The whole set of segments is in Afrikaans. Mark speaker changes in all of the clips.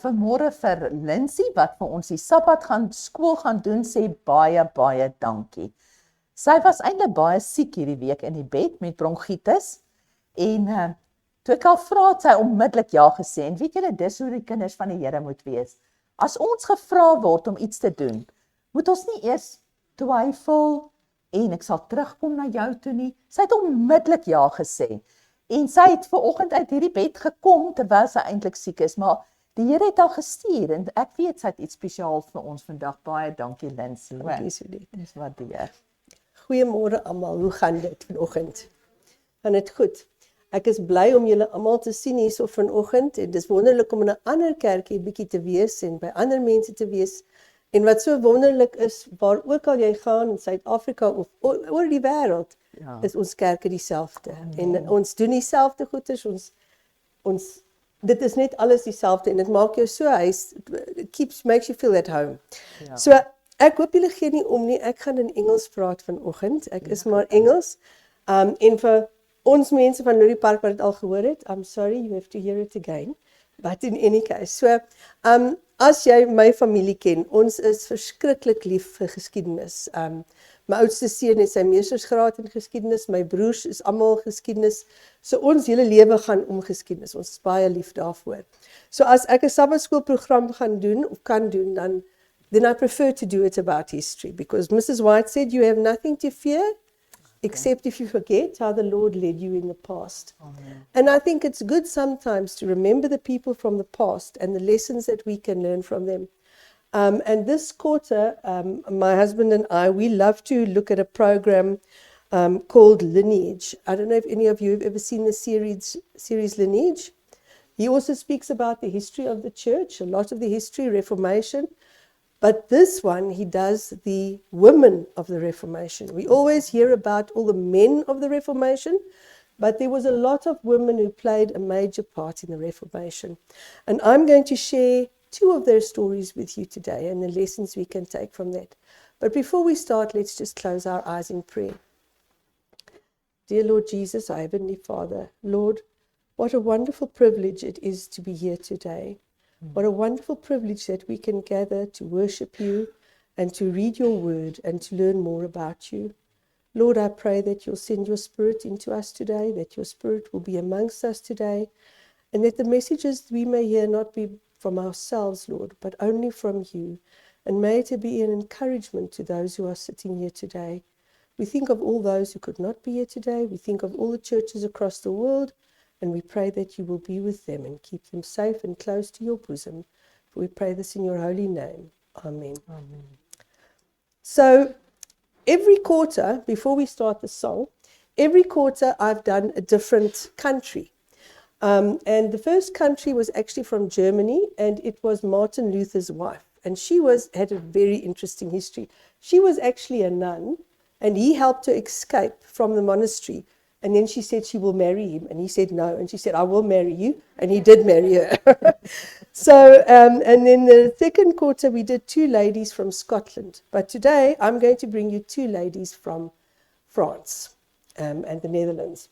Speaker 1: vanmôre vir Lindsay, wat vir ons die Sabbat skool gaan doen, sê baie dankie. Sy was eintlik baie siek hierdie week in die bed met bronkietis, en toe ek al vra, het sy onmiddellik ja gesê, en weet julle, dis hoe die kinders van die Here moet wees. As ons gevra word om iets te doen, moet ons nie eers twyfel, en ek sal terugkom na jou toe nie. Sy het onmiddellik ja gesê, en sy het vanoggend uit hierdie bed gekom, terwyl sy eintlik siek is, maar die Here het haar gestuur, en ek weet sy het iets spesiaals vir ons vandag. Baie dankie, Lindsay.
Speaker 2: Dankie, Sudie.
Speaker 1: Dis waardeer.
Speaker 2: Goeiemôre almal, hoe gaan dit vanoggend? Gaan dit goed? Ek is bly om julle almal te sien hierso vanoggend, en dis wonderlik om in 'n ander kerkie bietjie te wees en by ander mense te wees. En wat so wonderlik is, waar ook al jy gaan in Suid-Afrika of oor die wêreld, is ons kerke dieselfde. En ons doen dieselfde goeders, dit is net alles dieselfde, en dit maak jou so huis, it makes you feel at home. Ja. So, ek hoop julle gee nie om nie, ek gaan in Engels praat vanoggend, ek is maar Engels, en vir ons mense van Lurie Park wat dit al gehoor het, I'm sorry, you have to hear it again, but in any case, so, as jy my familie ken, ons is verskriklik lief vir geskiedenis. My oudste seun het sy meestersgraad in geskiedenis, my broers is almal geskiedenis, so ons hele lewe gaan om geskiedenis, ons is baie lief daarvoor. So as ek 'n sabbatskoolprogram gaan doen, of kan doen, then I prefer to do it about history, because Mrs. White said, you have nothing to fear, except if you forget how the Lord led you in the past. Amen. And I think it's good sometimes to remember the people from the past and the lessons that we can learn from them. And this quarter, my husband and I, we love to look at a program called Lineage. I don't know if any of you have ever seen the series Lineage. He also speaks about the history of the church, a lot of the history, Reformation. But this one, he does the women of the Reformation. We always hear about all the men of the Reformation, but there was a lot of women who played a major part in the Reformation. And I'm going to share 2 of their stories with you today and the lessons we can take from that. But before we start, let's just close our eyes in prayer. Dear Lord Jesus, our Heavenly Father, Lord, what a wonderful privilege it is to be here today. What a wonderful privilege that we can gather to worship you and to read your word and to learn more about you. Lord, I pray that you'll send your spirit into us today, that your spirit will be amongst us today, and that the messages we may hear not be from ourselves, Lord, but only from you. And may it be an encouragement to those who are sitting here today. We think of all those who could not be here today. We think of all the churches across the world. And we pray that you will be with them and keep them safe and close to your bosom. For we pray this in your holy name. Amen. Amen. So every quarter, before we start the song, every quarter I've done a different country. And the first country was actually from Germany, and it was Martin Luther's wife. And she had a very interesting history. She was actually a nun, and he helped her escape from the monastery. And then she said she will marry him. And he said no. And she said, I will marry you. And he did marry her. So, and then the second quarter, we did 2 ladies from Scotland. But today, I'm going to bring you 2 ladies from France and the Netherlands.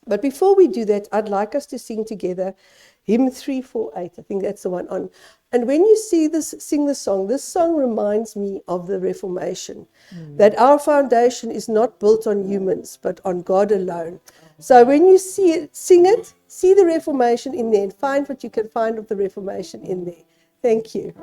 Speaker 2: But before we do that, I'd like us to sing together hymn 348. I think that's the one on. And when you sing this song reminds me of the Reformation, that our foundation is not built on humans, but on God alone. So when you sing it, see the Reformation in there and find what you can find of the Reformation in there. Thank you.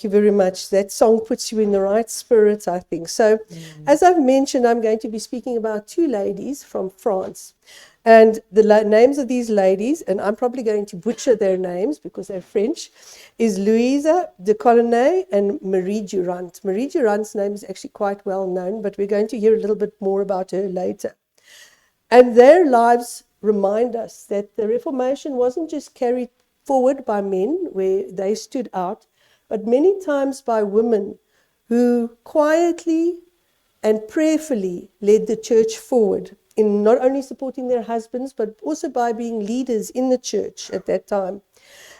Speaker 2: Thank you very much. That song puts you in the right spirit, I think. So, as I've mentioned, I'm going to be speaking about two ladies from France. And the names of these ladies, and I'm probably going to butcher their names because they're French, is Louisa de Coligny and Marie Durand. Marie Durand's name is actually quite well known, but we're going to hear a little bit more about her later. And their lives remind us that the Reformation wasn't just carried forward by men, where they stood out, but many times by women who quietly and prayerfully led the church forward in not only supporting their husbands, but also by being leaders in the church at that time.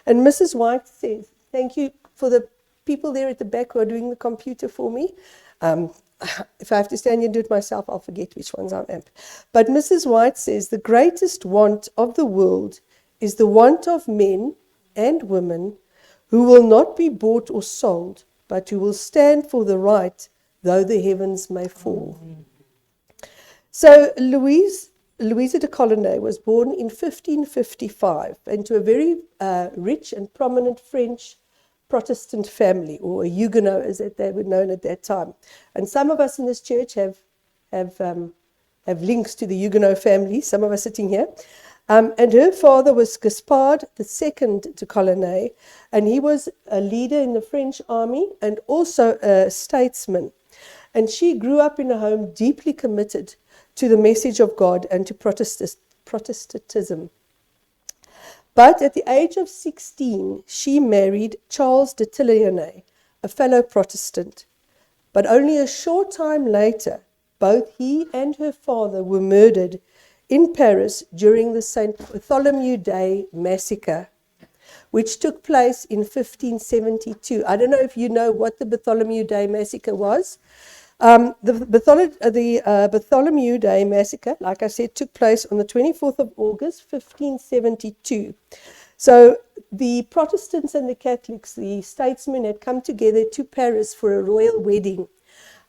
Speaker 2: And Mrs. White says, thank you for the people there at the back who are doing the computer for me. If I have to stand here and do it myself, I'll forget which ones I am. But Mrs. White says, the greatest want of the world is the want of men and women who will not be bought or sold, but who will stand for the right, though the heavens may fall. So Louisa de Coligny was born in 1555 into a very rich and prominent French Protestant family, or a Huguenot as they were known at that time. And some of us in this church have links to the Huguenot family, some of us sitting here. And her father was Gaspard II de Coligny, and he was a leader in the French army and also a statesman. And she grew up in a home deeply committed to the message of God and to Protestantism. But at the age of 16, she married Charles de Tillionnet, a fellow Protestant. But only a short time later, both he and her father were murdered in Paris during the St. Bartholomew Day massacre, which took place in 1572. I don't know if you know what the Bartholomew Day massacre was. The Bartholomew Day massacre, like I said, took place on the 24th of August, 1572. So the Protestants and the Catholics, the statesmen, had come together to Paris for a royal wedding.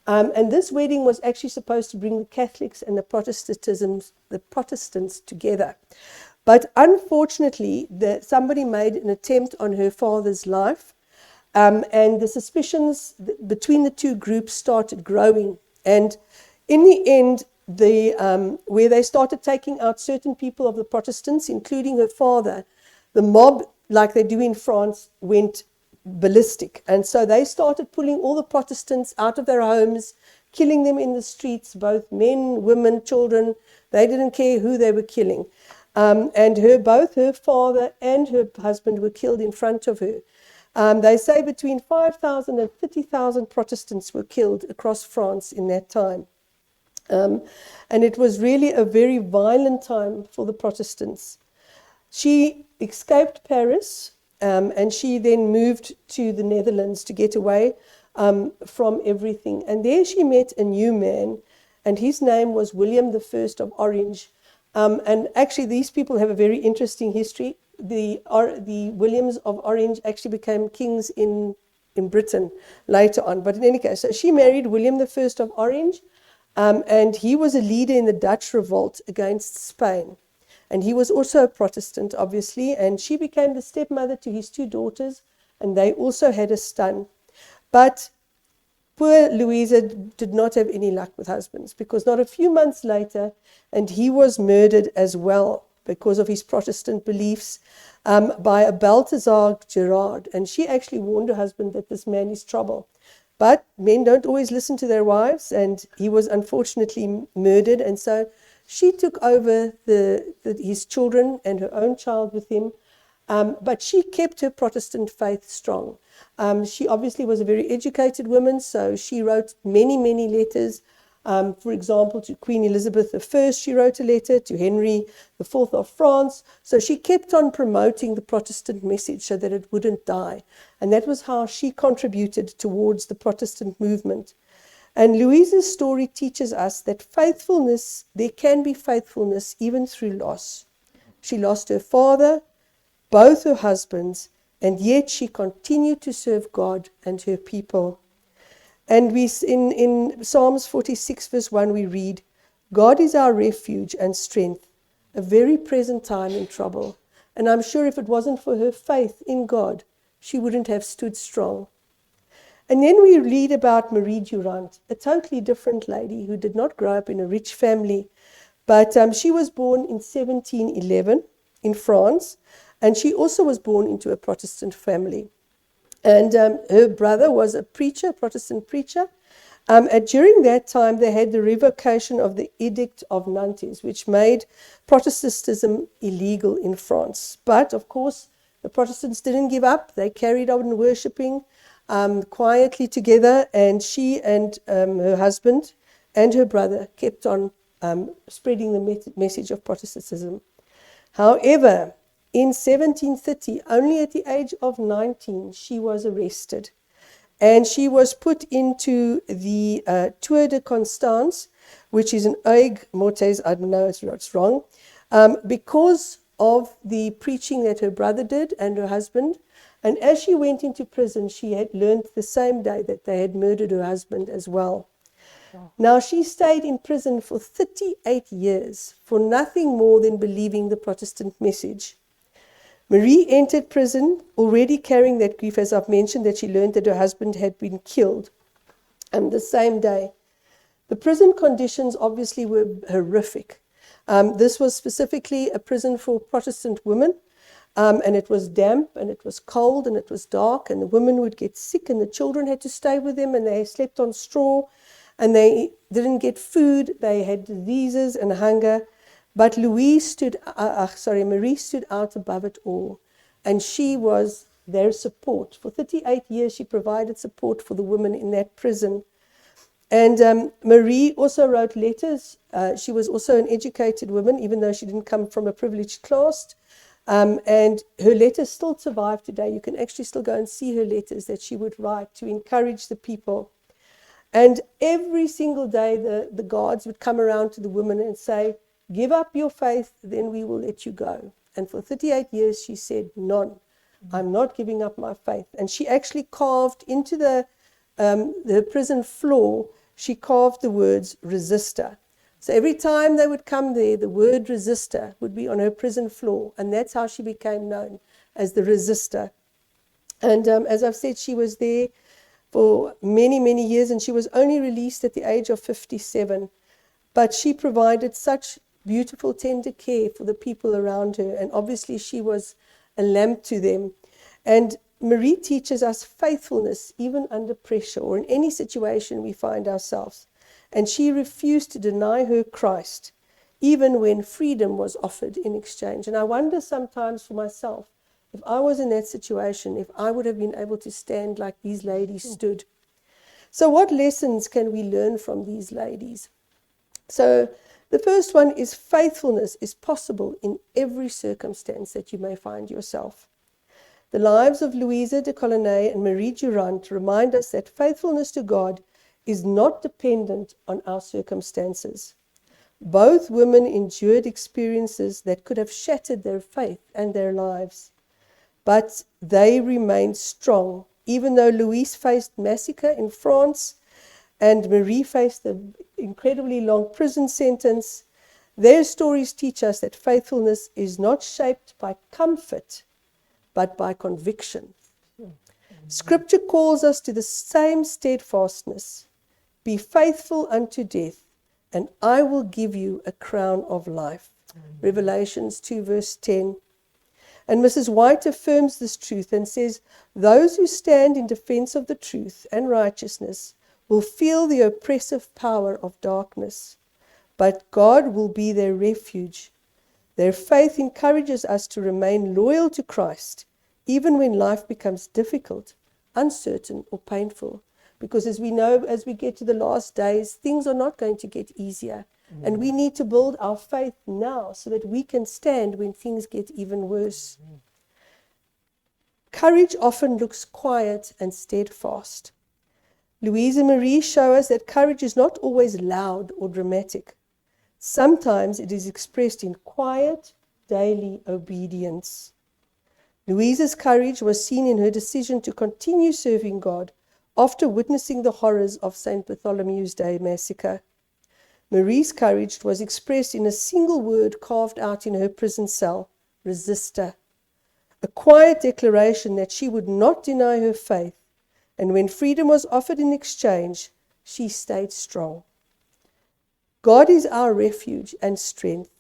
Speaker 2: And this wedding was actually supposed to bring the Catholics and the Protestants together. But unfortunately, somebody made an attempt on her father's life, and the suspicions between the two groups started growing. And in the end, where they started taking out certain people of the Protestants, including her father, the mob, like they do in France, went ballistic. And so they started pulling all the Protestants out of their homes, killing them in the streets, both men, women, children. They didn't care who they were killing. And both her father and her husband were killed in front of her. They say between 5,000 and 30,000 Protestants were killed across France in that time. And it was really a very violent time for the Protestants. She escaped Paris, and she then moved to the Netherlands to get away from everything. And there she met a new man, and his name was William I of Orange. And actually, these people have a very interesting history. The Williams of Orange actually became kings in Britain later on. But in any case, so she married William I of Orange, and he was a leader in the Dutch revolt against Spain. And he was also a Protestant, obviously, and she became the stepmother to his two daughters, and they also had a son. But poor Louisa did not have any luck with husbands, because not a few months later, and he was murdered as well because of his Protestant beliefs by a Balthazar Gerard. And she actually warned her husband that this man is trouble. But men don't always listen to their wives, and he was unfortunately murdered. And so she took over his children and her own child with him, but she kept her Protestant faith strong. She obviously was a very educated woman, so she wrote many, many letters. For example, to Queen Elizabeth I, she wrote a letter, to Henry IV of France. So she kept on promoting the Protestant message so that it wouldn't die. And that was how she contributed towards the Protestant movement. And Louisa's story teaches us that faithfulness, there can be faithfulness even through loss. She lost her father, both her husbands, and yet she continued to serve God and her people. And in Psalms 46 verse 1 we read, God is our refuge and strength, a very present time in trouble. And I'm sure if it wasn't for her faith in God, she wouldn't have stood strong. And then we read about Marie Durand, a totally different lady who did not grow up in a rich family, but she was born in 1711 in France, and she also was born into a Protestant family. And her brother was a preacher, a Protestant preacher. And during that time, they had the revocation of the Edict of Nantes, which made Protestantism illegal in France. But, of course, the Protestants didn't give up. They carried on worshipping quietly together, and she and her husband and her brother kept on spreading the message of Protestantism. However, in 1730, only at the age of 19, she was arrested. And she was put into the Tour de Constance, which is an Aigues Mortes, I don't know, it's wrong, because of the preaching that her brother did and her husband. And as she went into prison, she had learned the same day that they had murdered her husband as well. Now, she stayed in prison for 38 years for nothing more than believing the Protestant message. Marie entered prison already carrying that grief, as I've mentioned, that she learned that her husband had been killed the same day. The prison conditions obviously were horrific. This was specifically a prison for Protestant women, and it was damp, and it was cold, and it was dark, and the women would get sick, and the children had to stay with them, and they slept on straw, and they didn't get food. They had diseases and hunger. But Marie stood out above it all, and she was their support. For 38 years, she provided support for the women in that prison. And Marie also wrote letters. She was also an educated woman, even though she didn't come from a privileged class. And her letters still survive today. You can actually still go and see her letters that she would write to encourage the people. And every single day, the guards would come around to the women and say, "Give up your faith, then we will let you go." And for 38 years, she said, "None. I'm not giving up my faith." And she actually carved into the prison floor, she carved the words "resistor." So every time they would come there, the word "resistor" would be on her prison floor. And that's how she became known as the resistor. And as I've said, she was there for many, many years, and she was only released at the age of 57. But she provided such beautiful, tender care for the people around her, and obviously she was a lamp to them. And Marie teaches us faithfulness even under pressure or in any situation we find ourselves. And she refused to deny her Christ, even when freedom was offered in exchange. And I wonder sometimes for myself, if I was in that situation, if I would have been able to stand like these ladies stood. So what lessons can we learn from these ladies? So the first one is faithfulness is possible in every circumstance that you may find yourself. The lives of Louisa de Colonnay and Marie Durand remind us that faithfulness to God is not dependent on our circumstances. Both women endured experiences that could have shattered their faith and their lives, but they remained strong, even though Louise faced massacre in France and Marie faced an incredibly long prison sentence. Their stories teach us that faithfulness is not shaped by comfort, but by conviction. Scripture calls us to the same steadfastness. Be faithful unto death, and I will give you a crown of life. Revelations 2 verse 10. And Mrs. White affirms this truth and says, those who stand in defense of the truth and righteousness will feel the oppressive power of darkness, but God will be their refuge. Their faith encourages us to remain loyal to Christ, even when life becomes difficult, uncertain, or painful. Because as we know, as we get to the last days, things are not going to get easier. And we need to build our faith now so that we can stand when things get even worse. Courage often looks quiet and steadfast. Louise and Marie show us that courage is not always loud or dramatic. Sometimes it is expressed in quiet, daily obedience. Louise's courage was seen in her decision to continue serving God after witnessing the horrors of St. Bartholomew's Day massacre. Marie's courage was expressed in a single word carved out in her prison cell, resistor, a quiet declaration that she would not deny her faith And when freedom was offered in exchange, she stayed strong. God is our refuge and strength,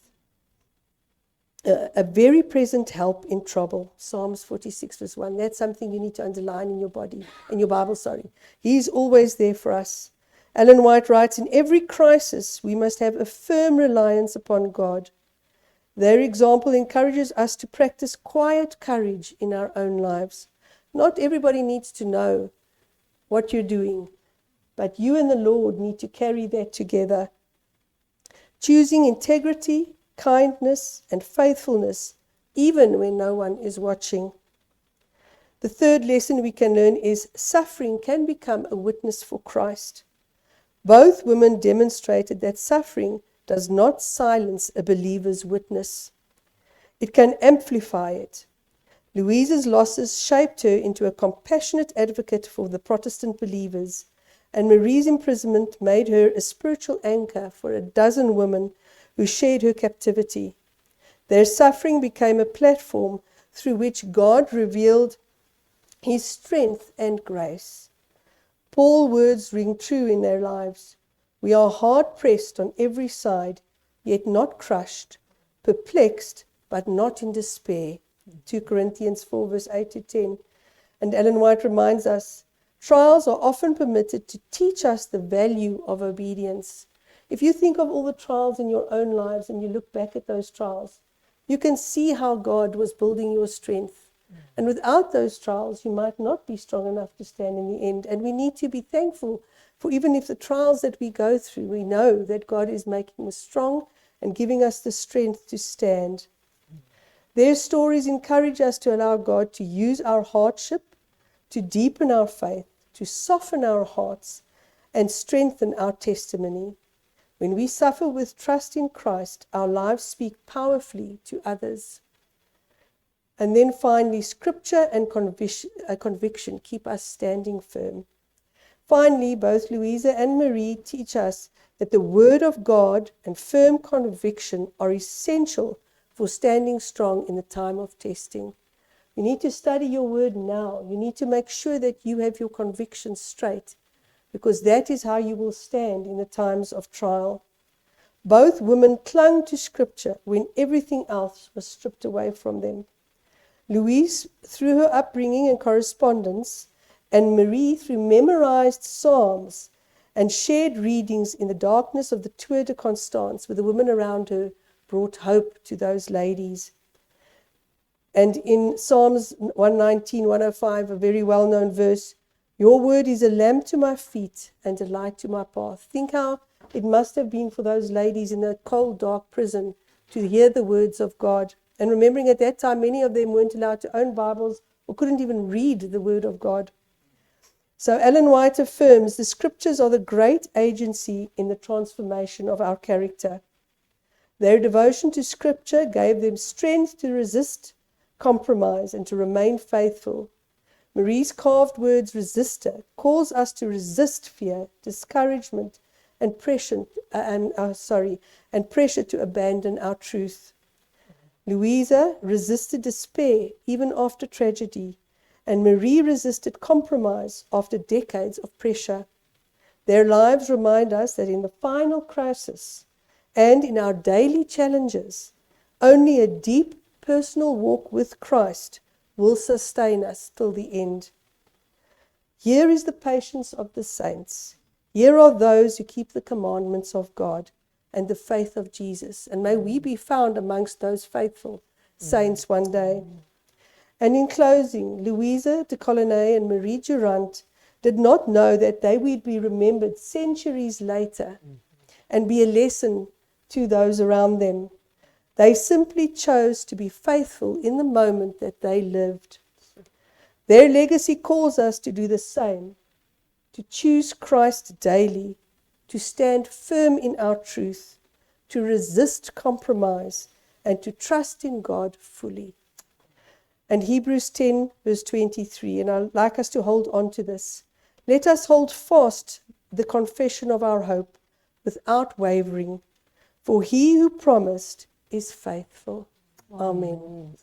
Speaker 2: a very present help in trouble. Psalms 46 verse 1. That's something you need to underline in your Bible. He's always there for us. Ellen White writes, in every crisis, we must have a firm reliance upon God. Their example encourages us to practice quiet courage in our own lives. Not everybody needs to know what you're doing, but you and the Lord need to carry that together. Choosing integrity, kindness, and faithfulness, even when no one is watching. The third lesson we can learn is suffering can become a witness for Christ. Both women demonstrated that suffering does not silence a believer's witness. It can amplify it. Louisa's losses shaped her into a compassionate advocate for the Protestant believers, and Marie's imprisonment made her a spiritual anchor for a dozen women who shared her captivity. Their suffering became a platform through which God revealed His strength and grace. Paul's words ring true in their lives. We are hard-pressed on every side, yet not crushed, perplexed, but not in despair. 2 Corinthians 4 verse 8 to 10. And Ellen White reminds us, trials are often permitted to teach us the value of obedience. If you think of all the trials in your own lives and you look back at those trials, you can see how God was building your strength. And without those trials, you might not be strong enough to stand in the end. And we need to be thankful for even if the trials that we go through, we know that God is making us strong and giving us the strength to stand. Their stories encourage us to allow God to use our hardship to deepen our faith, to soften our hearts, and strengthen our testimony. When we suffer with trust in Christ, our lives speak powerfully to others. And then finally, scripture and conviction keep us standing firm. Finally, both Louisa and Marie teach us that the Word of God and firm conviction are essential for standing strong in the time of testing. You need to study your Word now. You need to make sure that you have your convictions straight, because that is how you will stand in the times of trial. Both women clung to Scripture when everything else was stripped away from them. Louise through her upbringing and correspondence, and Marie through memorized psalms and shared readings in the darkness of the Tour de Constance, with the women around her, brought hope to those ladies. And in Psalms 119, 105, a very well-known verse, your word is a lamp to my feet and a light to my path. Think how it must have been for those ladies in that cold, dark prison to hear the words of God. And remembering at that time, many of them weren't allowed to own Bibles or couldn't even read the word of God. So Ellen White affirms the scriptures are the great agency in the transformation of our character. Their devotion to scripture gave them strength to resist compromise and to remain faithful. Marie's carved words, resistor, calls us to resist fear, discouragement, and pressure to abandon our truth. Louisa resisted despair even after tragedy, and Marie resisted compromise after decades of pressure. Their lives remind us that in the final crisis and in our daily challenges, only a deep personal walk with Christ will sustain us till the end. Here is the patience of the saints. Here are those who keep the commandments of God and the faith of Jesus. And may we be found amongst those faithful saints one day. And in closing, Louisa de Coligny and Marie Durant did not know that they would be remembered centuries later and be a lesson to those around them. They simply chose to be faithful in the moment that they lived. Their legacy calls us to do the same, to choose Christ daily, to stand firm in our truth, to resist compromise, and to trust in God fully. And Hebrews 10 verse 23, and I'd like us to hold on to this. Let us hold fast the confession of our hope without wavering, for he who promised is faithful. Amen.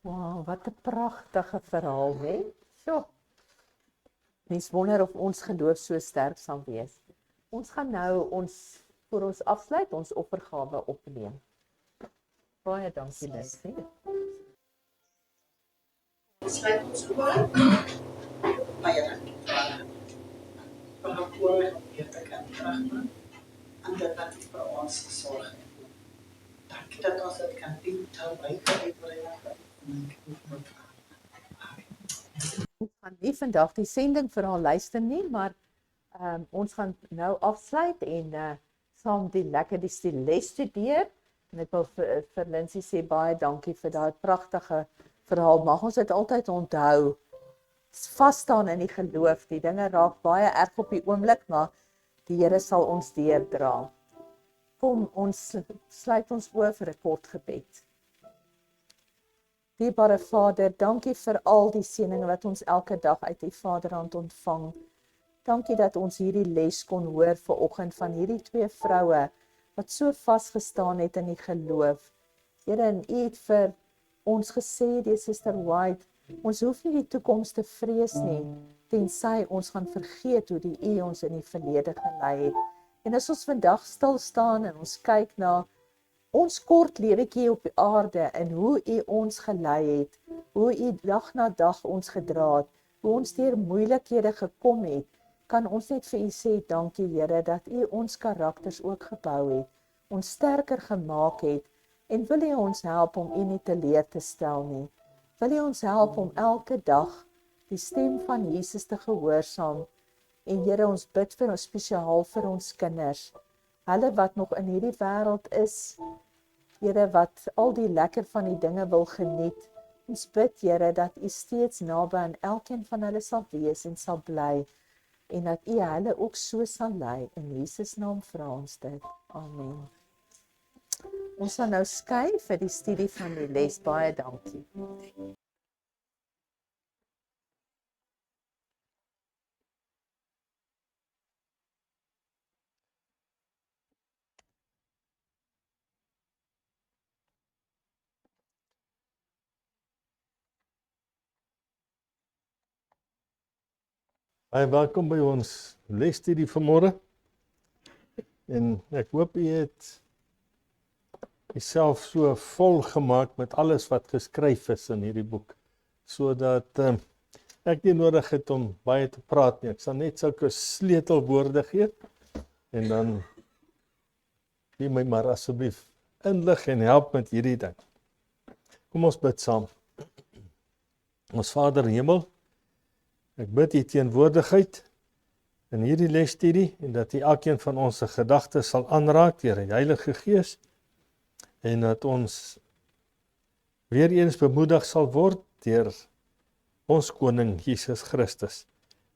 Speaker 1: Wow, wat 'n pragtige verhaal, hè? So, mens wonder of ons geloof so sterk sal wees. Ons gaan nou voor ons afsluit, ons offergawe opneem. Baie dankie, Lindsay.
Speaker 3: Sluit ons oor. Baie dankie. Van op oor om weer te kan terugbring aan dit wat vir ons gesorg het. Dankie dat ons dit kan doen, tel by
Speaker 1: Ons gaan nie vandag die sending verhaal luister nie, maar ons gaan nou afsluit en saam die les studeer. En ek wil vir Lindsay sê baie dankie vir daai pragtige verhaal. Mag ons dit altyd onthou. Vas staan in die geloof. Die dinge raak baie erg op die oomblik, maar die Here sal ons deurdra. Kom, ons sluit ons oë vir 'n kort gebed. Dierbare Vader, dankie vir al die seëninge wat ons elke dag uit U Vaderhand ontvang. Dankie dat ons hierdie les kon hoor vanoggend van hierdie twee vroue wat so vasgestaan het in die geloof. Here, en U het vir ons gesê, die Suster White, ons hoef nie die toekoms te vrees nie, tensy ons gaan vergeet hoe die U ons in die verlede gelei het. En as ons vandag stil staan en ons kyk na ons kort lewetjie op die aarde en hoe U ons gelei het, hoe U dag na dag ons gedra het, hoe ons deur moeilikhede gekom het, kan ons net vir U sê dankie Here dat U ons karakters ook gebou het, ons sterker gemaak het en wil U ons help om U nie teleur te stel nie. Wil U ons help om elke dag die stem van Jesus te gehoorsaam. En Here, ons bid vir ons spesiaal vir ons kinders, hulle wat nog in hierdie wêreld is, Here, wat al die lekker van die dinge wil geniet. Ons bid, Here, dat U steeds naby aan elkeen van hulle sal wees en sal bly, en dat U hulle ook so sal lei. In Jesus naam vra ons dit. Amen. Ons sal nou skei vir die studie van die les. Baie dankie.
Speaker 4: Baie welkom by ons lesstudie vanmôre. En ek hoop u het jouself so vol gemaak met alles wat geskryf is in hierdie boek, sodat ek nie nodig het om baie te praat nie. Ek sal net sulke sleutelwoorde gee en dan gee my maar asseblief inlig en help met hierdie ding. Kom ons bid saam. Ons Vader in Hemel, ek bid U teenwoordigheid in hierdie lesstudie en dat U elkeen van ons se gedagtes sal aanraak deur die Heilige Gees en dat ons weer eens bemoedig sal word deur ons koning Jesus Christus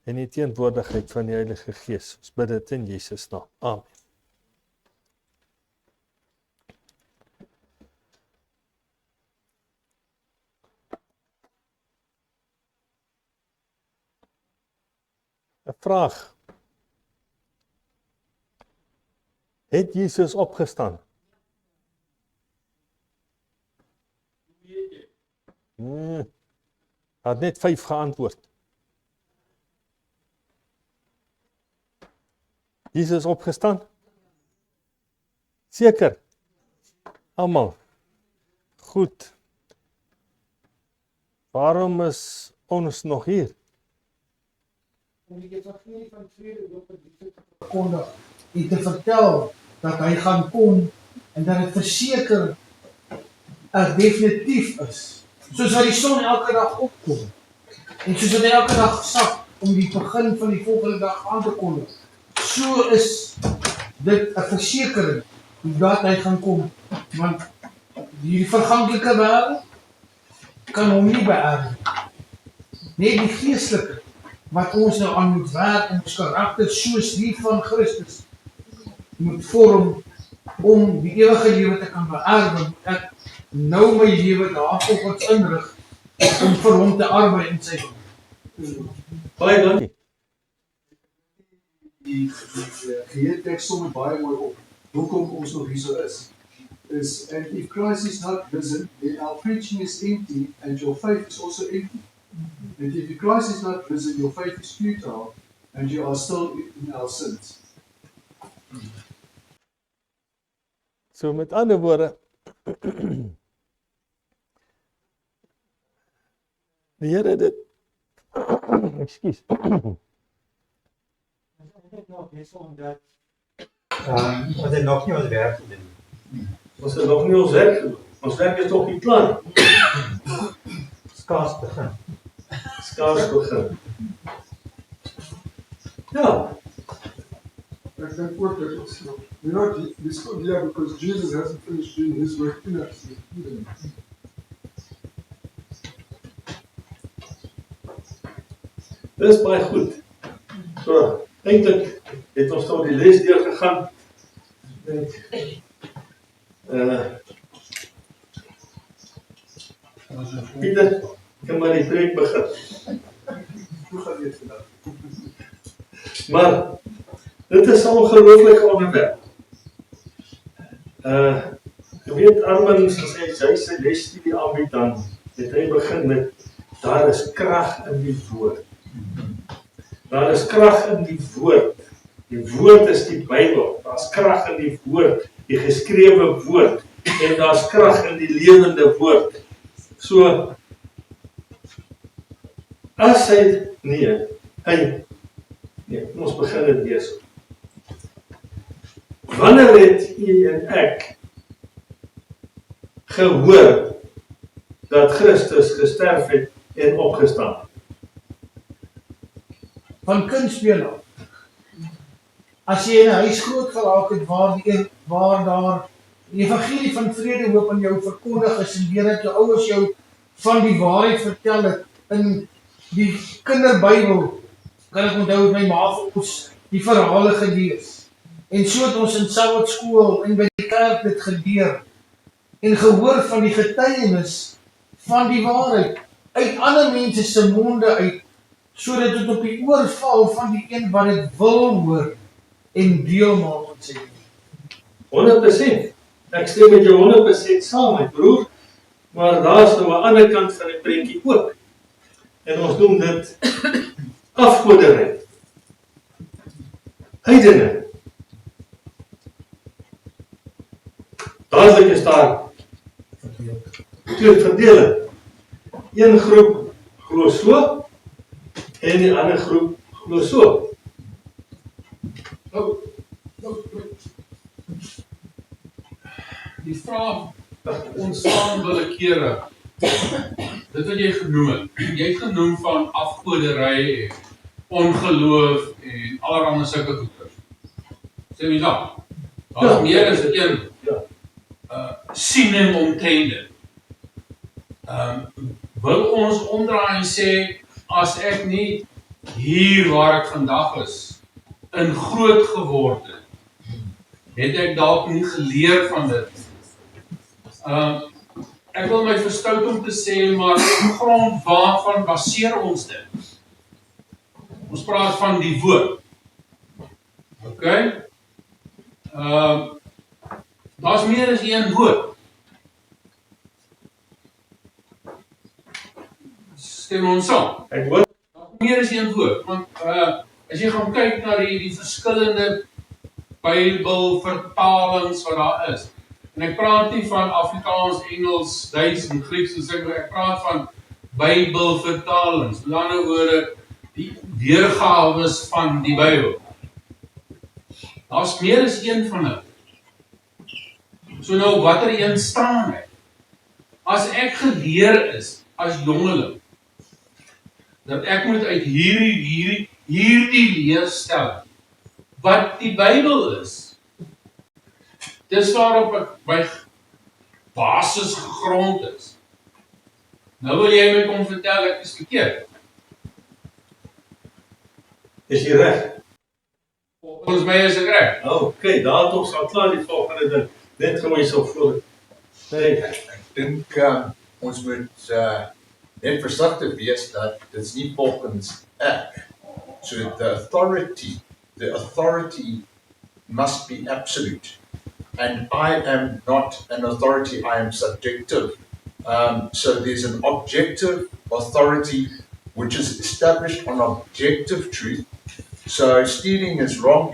Speaker 4: en die teenwoordigheid van die Heilige Gees. Ons bid dit in Jesus naam. Amen. Een vraag. Het Jesus opgestaan? Had net 5 geantwoord. Jesus opgestaan? Seker? Almal? Goed. Waarom is ons nog hier?
Speaker 5: Om die evangelie van vrede doop en liefde te verkondig en te vertel dat hy gaan kom en dat dit verseker definitief is. Soos wat die son elke dag opkom en soos wat hy elke dag sak om die begin van die volgende dag aan te kondig. So is dit 'n versekering dat hy gaan kom, want die verganklike wêreld kan hom nie beërf nie. Net die geestelike wat ons nou aan moet werk en ons karakter soos die van Christus moet vorm om die ewige lewe te kan beerwe. Ek nou my lewe daarvolgens inrig om vir hom te arbei in sy wil.
Speaker 4: Baie dankie.
Speaker 6: Die geheele teks som het baie mooi op. Hoekom ons nog hierso is. And if Christ is not risen, then our preaching is empty and your faith is also empty. And if Christ is not risen, your faith is futile, and you are still in our sins.
Speaker 4: So met ander woorde, die Here het dit ekskuus.
Speaker 7: Ons het nog nie ons werk gedoen.
Speaker 8: Ons het nog nie ons werk gedoen. Ons werk is nog nie klaar.
Speaker 7: Skaars begin.
Speaker 8: Skaars begin. Ja,
Speaker 6: Ek dink ook dat ons we're not still here because Jesus hasn't finished doing his work in us.
Speaker 8: dis baie goed. So, eintlik het ons nou die les deur gegaan. Pieter, kan maar die preek begin.
Speaker 6: Hoe gaan dit vandag?
Speaker 8: Maar dit is 'n ongelooflike onderwerp. Jy weet Armin as hy sy lesstudie aanbied, dan het hy begin met daar is krag in die woord. Daar is krag in die woord. Die woord is die Bybel. Daar's krag in die woord, die geskrewe woord, en daar's krag in die lewende woord. So as hy nee, ons begin dit weer so. Wanneer het u en ek gehoor dat Christus gesterf het en opgestaan het?
Speaker 5: Van kindsbeen af. As jy in 'n huis groot geraak het waar daar die evangelie van vrede hoop aan jou verkondig is en weer dat jou ouers jou van die waarheid vertel het in die kinderbybel, kan ek onthou met my ma vir ons die verhale gelees. En so het ons in Sabbatskool en by die kerk dit geleer en gehoor van die getuienis van die waarheid uit ander mense se monde uit, sodat dit op die oor val van die een wat dit wil hoor en deel maak met sy leven.
Speaker 8: 100%. Ek stem met jou 100% saam, my broer, maar daar is nou 'n ander kant van die prentjie ook. En ons noem dit afgoderry. Heidene. Dadelik is daar twee verdeling. Een groep glo so en die ander groep glo so.
Speaker 9: Die vraag ontstaan wille kere. Dit wat jy genoem het. Jy het genoem van afgoderry en ongeloof en allerhande sulke goeders. Sê jy dat? Daar is meer as een siening omtrent. Wil ons omdraai en sê, as ek nie hier waar ek vandag is, in groot geword het ek dalk nie geleer van dit. Ek wil my verstout om te sê, maar op grond waarvan baseer ons dit? Ons praat van die woord. Ok? Daar's meer as een woord. Stem ons saam?
Speaker 8: Ek hoor
Speaker 9: Meer as een woord, want as jy gaan kyk na die verskillende Bybelvertalings wat daar is, en ek praat nie van Afrikaans, Engels, Duits en Grieks, ek praat van Bybelvertalings, met ander woorde, die weergawes van die Bybel. Daar's meer as een van hulle. So nou, watter een staan hy? As ek geleer is, as jongeling, dat ek moet uit hierdie leer stel, wat die Bybel is. Dis waarop ek my basis gegrond is. Nou wil jy my kom vertel, ek is verkeerd.
Speaker 8: is jy reg?
Speaker 9: Volgens my is ek reg.
Speaker 8: Ok, daar het ons al klaar die volgende ding. Net gou so voor.
Speaker 10: Ek dink ons moet net versigtig wees dat dit's nie volgens ek. So the authority must be absolute. And I am not an authority, I am subjective. So there's an objective authority which is established on objective truth. So stealing is wrong,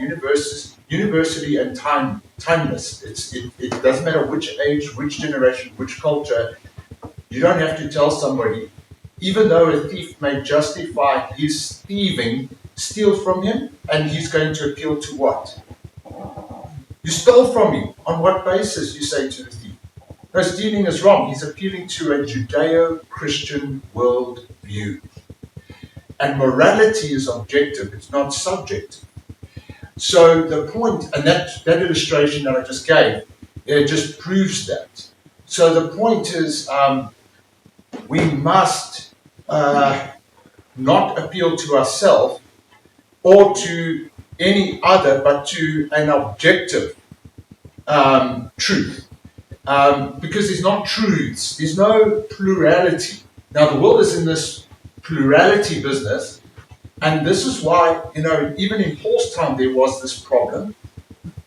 Speaker 10: universally and timeless. It doesn't matter which age, which generation, which culture. You don't have to tell somebody, even though a thief may justify his thieving, steal from him, and he's going to appeal to what? You stole from me. On what basis, you say to the thief? No, stealing is wrong. He's appealing to a Judeo-Christian worldview. And morality is objective, it's not subjective. So the point, and that illustration that I just gave, it just proves that. So the point is, we must not appeal to ourselves or to any other, but to an objective truth. Because there's not truths, there's no plurality. Now the world is in this plurality business, and this is why, even in Paul's time there was this problem.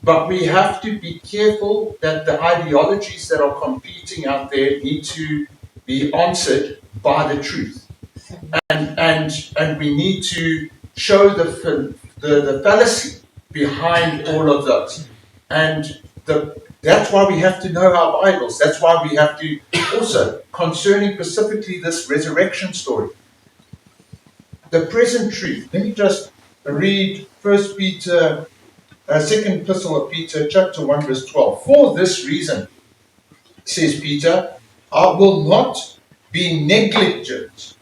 Speaker 10: But we have to be careful that the ideologies that are competing out there need to be answered by the truth. And we need to show the fallacy behind all of those. And that's why we have to know our Bibles. That's why we have to also, concerning specifically this resurrection story, the present truth. Let me just read 1 Peter, second epistle of Peter, chapter 1, verse 12. For this reason, says Peter, I will not be negligent.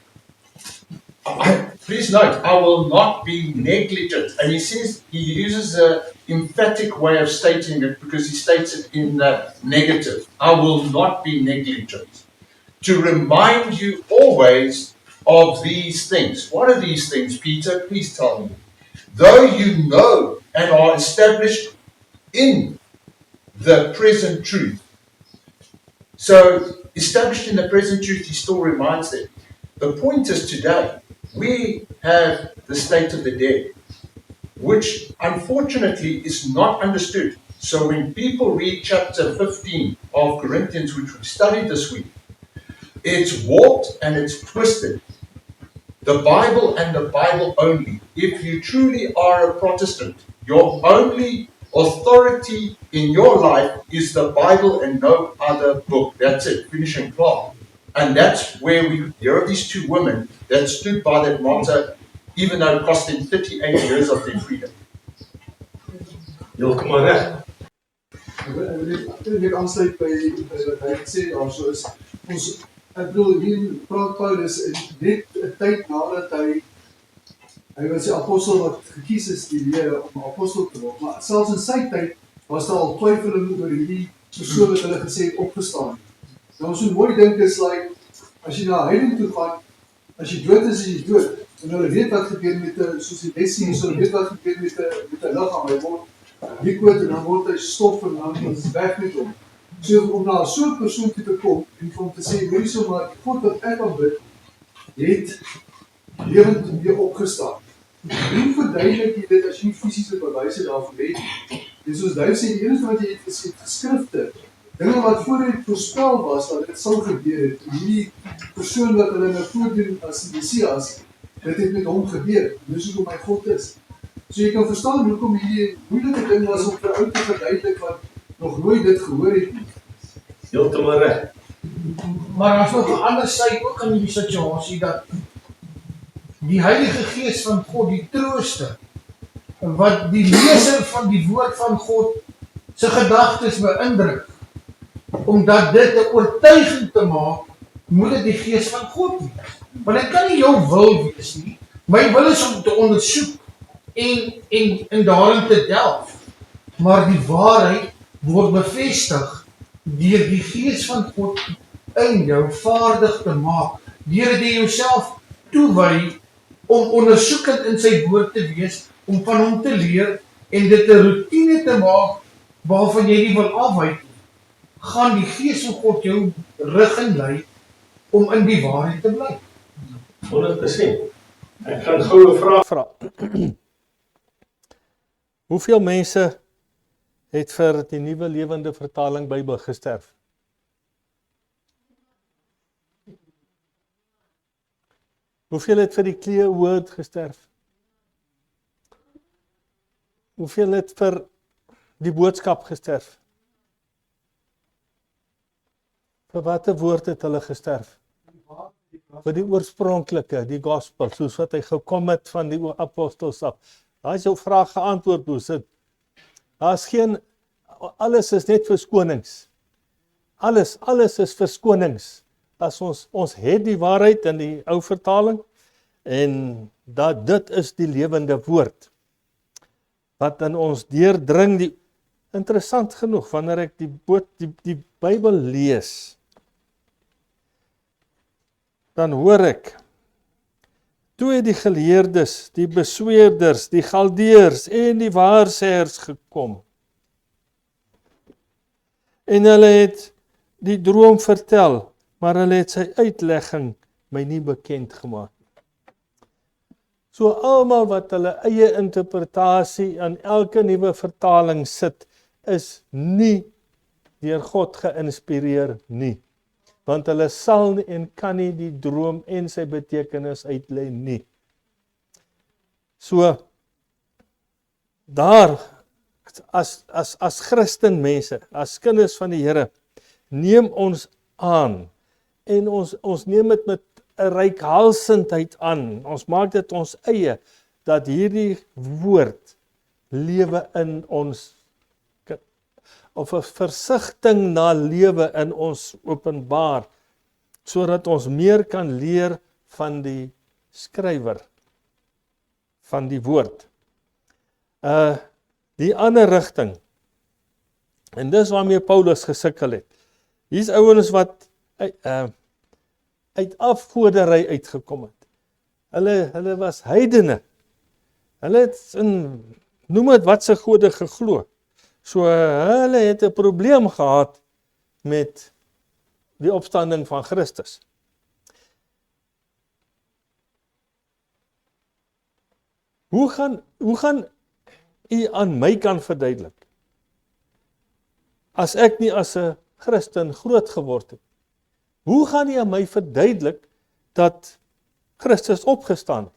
Speaker 10: Please note, I will not be negligent. And he says, he uses an emphatic way of stating it because he states it in the negative. I will not be negligent. To remind you always of these things. What are these things, Peter? Please tell me. Though you know and are established in the present truth. So, established in the present truth, he still reminds them. The point is today, we have the state of the dead, which unfortunately is not understood. So when people read chapter 15 of Corinthians, which we've studied this week, it's warped and it's twisted. The Bible and the Bible only. If you truly are a Protestant, your only authority in your life is the Bible and no other book. That's it. Finish and cloth. And that's where there are these two women that stood by that motto, even though it cost them 38 years of their freedom.
Speaker 6: Heeltemal reg. Ek wil net aansluit by wat hy gesê daarso is. Ek bedoel hier praat Paulus net 'n tyd nadat hy was die apostel wat gekies is die Here om 'n apostel te word. Maar selfs in sy tyd was daar al twyfeling oor hierdie persoon wat hulle gesê het opgestaan. Nou so mooi dink is as jy na heiding toe gaan, as jy dood is jy dood. En hulle weet wat gebeur met soos die les sien, so hulle weet wat gebeur met 'n liggaam. Hy word liquid en dan word hy stof en dan is weg met hom. So om na so 'n persoon te kom en vir hom te sê, weet jy so maar God wat ek aanbid, het lewend weer opgestaan. Hoe verduidelik jy dit as jy nie fisiese bewyse daarvoor het? En soos Duif sê, die enigste wat jy het gesê, geskrifte, dinge wat vooruit voorspel was, dat dit sal gebeur het. En hierdie persoon wat hulle nou voordoen as die Messias, dit het met hom gebeur. Dis hoekom hy God is. So jy kan verstaan hoekom hierdie moeilike ding was om vir ou te verduidelik wat nog nooit dit gehoor het nie.
Speaker 5: Heeltemal reg. Maar as nog 'n ander sy ook in die situasie dat die Heilige Gees van God, die trooster, wat die leser van die woord van God se gedagtes beïndruk, omdat dit 'n oortuiging te maak, moet dit die Gees van God wees. Want dit kan nie jou wil wees nie. My wil is om te ondersoek en daarin te delf. Maar die waarheid word bevestig deur die Gees van God in jou vaardig te maak, deur dit jouself toewy om ondersoekend in sy woord te wees, om van hom te leer en dit 'n roetine te maak waarvan jy nie wil afwyk nie. Gaan die Gees van God jou rig en lei om in die waarheid te bly.
Speaker 8: 100%. Ek gaan gou 'n vraag
Speaker 4: vra. Hoeveel mense het vir die Nuwe Lewende Vertaling Bybel gesterf? Hoeveel het vir die clear word gesterf? Hoeveel het vir die boodskap gesterf? Vir watter woord het hulle gesterf? Vir die oorspronklike, die gospel, soos wat hy gekom het van die apostels af. Daar is jou vraag geantwoord, Boesit. Daar is geen, alles is net verskonings. Alles is verskonings. As ons het die waarheid in die ou vertaling, en dat dit is die lewende woord, wat in ons deurdring, interessant genoeg, wanneer ek die Bybel lees, dan hoor ek, toe het die geleerdes, die besweerders, die galdeers en die waarsêers gekom. En hulle het die droom vertel, maar hulle het sy uitlegging my nie bekend gemaak. So almal wat hulle eie interpretasie aan elke nuwe vertaling sit, is nie deur God geïnspireer nie. Want hulle sal nie en kan nie die droom en sy betekenis uitlei nie. So, daar, as Christenmense, as kinders van die Here, neem ons aan, en ons neem dit met 'n reikhalsendheid aan, ons maak dit ons eie, dat hierdie woord lewe in ons, of 'n versigtiging na lewe in ons openbaar, sodat ons meer kan leer van die skrywer, van die woord. Die ander rigting, en dis waarmee Paulus gesukkel het. Hier's ouens wat uit afgoderry uitgekom het. Hulle was heidene. Hulle het noem dit wat se gode geglo. So hulle het 'n probleem gehad met die opstanding van Christus. Hoe gaan u aan my kan verduidelik? As ek nie as 'n Christen groot geword het. Hoe gaan u aan my verduidelik dat Christus opgestaan het?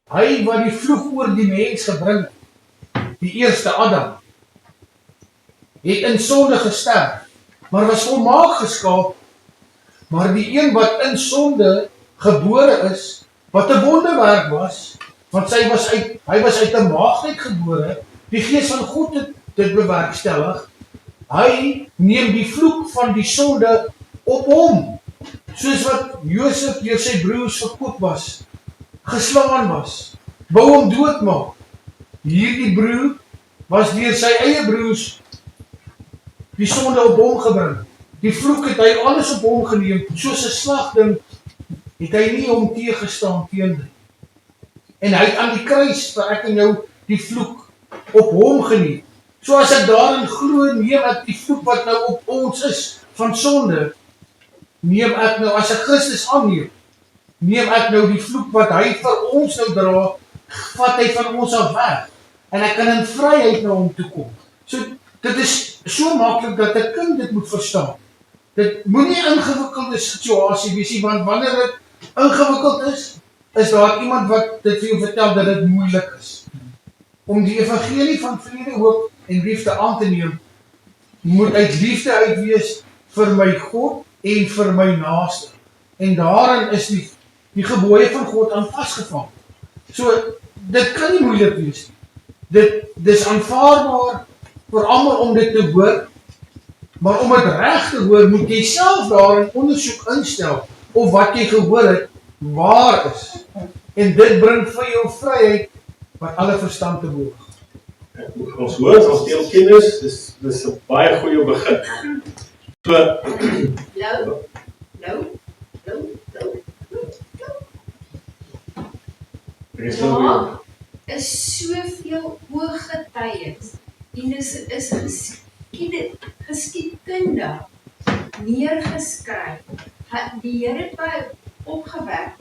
Speaker 5: Hy wat die vloek oor die mens gebring het, die eerste Adam, het in sonde gesterf, maar was volmaak geskaap. Maar die een wat in sonde gebore is, wat 'n wonderwerk was, want hy was uit 'n maagd uit gebore, die Gees van God het dit bewerkstellig. Hy neem die vloek van die sonde op hom, soos wat Josef deur sy broers verkoop was, geslaan was, wou hom doodmaak. Hierdie broer was deur sy eie broers die sonde op hom gebring. Die vloek het hy alles op hom geneem, soos 'n slagding het hy nie hom teëgestaan teen dit. En hy het aan die kruis vir ek en jou die vloek op hom geneem. So as ek daarin glo, neem ek die vloek wat nou op ons is van sonde, neem ek nou as ek Christus aanneem, neem ek nou die vloek wat hy vir ons nou dra, vat hy van ons af weg. En ek kan in vryheid na hom toe kom. So dit is so maklik dat 'n kind dit moet verstaan. Dit moenie 'n ingewikkelde situasie wees nie, want wanneer dit ingewikkeld is daar iemand wat dit vir jou vertel dat dit moeilik is. Om die evangelie van vrede, hoop en liefde aan te neem, moet uit liefde uit wees vir my God en vir my naaste. En daarin is die gebooie van God aan vasgevang. So, dit kan nie moeilik wees nie. Dis aanvaarbaar vir almal om dit te hoor, maar om dit reg te hoor, moet jy self daarin ondersoek instel, of wat jy gehoor het, waar is. En dit bring vir jou vryheid, wat alle verstand te boven.
Speaker 8: Ons hoor, ons deel kennis, dis 'n baie goeie begin. So,
Speaker 11: Daar is soveel ooggetuies en is geskiedkundig neergeskryf. Die Here wat opgewek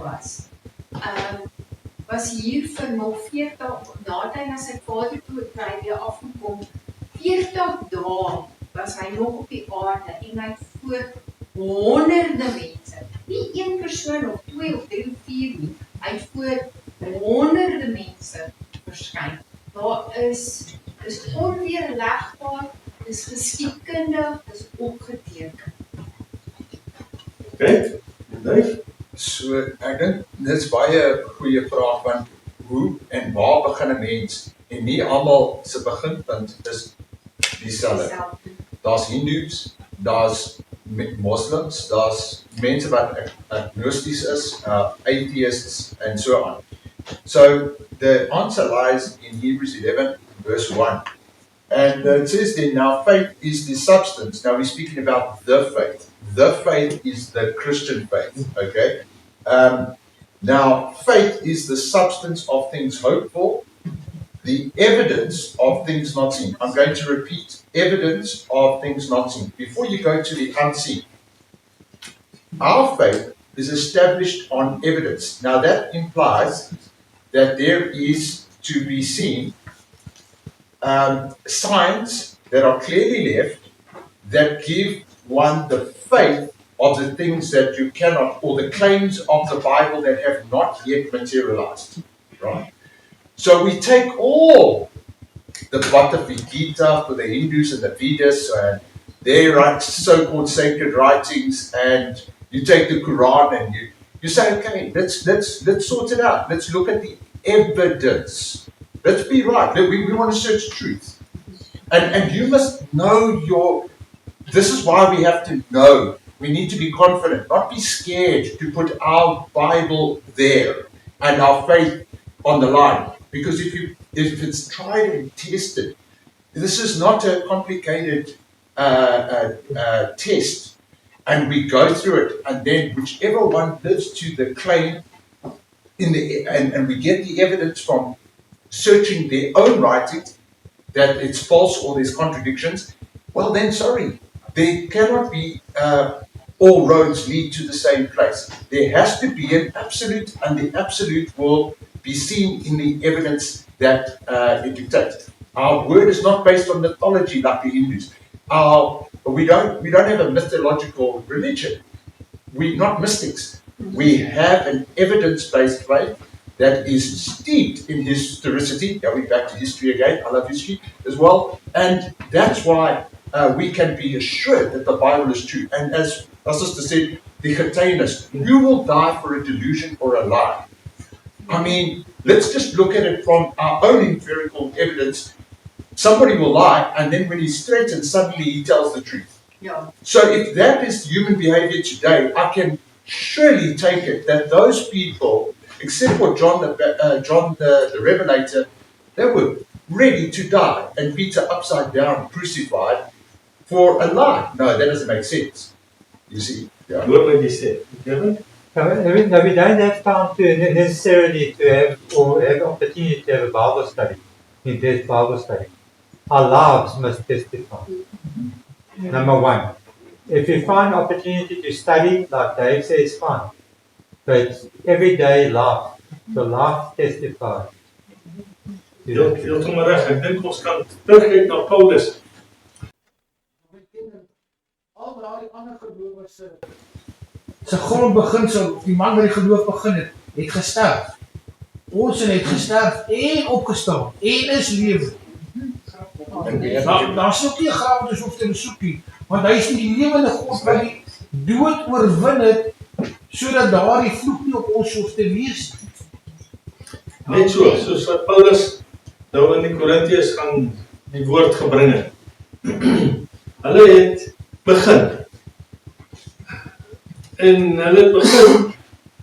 Speaker 11: was hier vir nog 40, nadat hy na sy vader toe weer afgekom, 40 dae was hy nog op die aarde en hy het voor honderde mense. Nie een persoon of 2 of 3 of 4 nie. Hy het voor honderde mense verskyn. Daar is onweerlegbaar, dis geskiedkundig, dis opgeteken.
Speaker 8: Okay, Dave?
Speaker 10: So ek dink dis baie goeie vraag, want hoe en waar begin 'n mens? En nie almal se beginpunt is dieselfde. Daar's Hindus, daar's Moslems, daar's mense wat agnosties is, atheists and so on. So the answer lies in Hebrews 11 verse 1. And it says there, now faith is the substance. Now we're speaking about the faith. The faith is the Christian faith, okay? Now faith is the substance of things hoped for, the evidence of things not seen. I'm going to repeat, evidence of things not seen. Before you go to the unseen, our faith is established on evidence. Now that implies that there is to be seen signs that are clearly left that give one the faith of the things that you cannot, or the claims of the Bible that have not yet materialized. Right? So we take all the Bhagavad Gita for the Hindus and the Vedas and their so-called sacred writings, and you take the Quran and you say, okay, let's sort it out. Let's look at the evidence. Let's be right. We want to search truth. And you must know this is why we have to know. We need to be confident, not be scared to put our Bible there and our faith on the line. Because if it's tried and tested, this is not a complicated test. And we go through it, and then whichever one lives to the claim, and we get the evidence from searching their own writings that it's false or there's contradictions, well then, sorry, there cannot be all roads lead to the same place. There has to be an absolute, and the absolute will be seen in the evidence that it dictates. Our word is not based on mythology like the Hindus. We don't have a mythological religion. We're not mystics. We have an evidence-based faith that is steeped in historicity. Going back to history again, I love history as well. And that's why we can be assured that the Bible is true. And as our sister said, the Chatainist, you will die for a delusion or a lie. I mean, let's just look at it from our own empirical evidence. Somebody will lie, and then when he's threatened, suddenly he tells the truth.
Speaker 11: Yeah.
Speaker 10: So if that is human behavior today, I can surely take it that those people, except for John the Revelator, they were ready to die, and Peter upside down, crucified for a lie. No, that doesn't make sense. You see? Yeah.
Speaker 8: What you say? Kevin?
Speaker 7: We don't have time to necessarily to have opportunity to have a Bible study, in-depth Bible study. Our lives must testify. Number one, if you find opportunity to study, like Dave says, fine. But everyday life, the life testifies.
Speaker 8: Heeltemal reg. Ek dink ons kan terugkyk na Paulus.
Speaker 5: Al daai ander gelowiges se grondbeginsel, die man wat die geloof begin het gesterf. Ons het gesterf en opgestaan en is lewe. Daar's ook nie 'n graf wat ons hoef te besoek nie, want hy is die lewende God wat die dood oorwin het, sodat daardie vloek nie op ons hoef te wees nie.
Speaker 8: Net soos wat Paulus nou in die Korintiërs gaan die woord gebring het. Hulle het begin. En hulle het begin,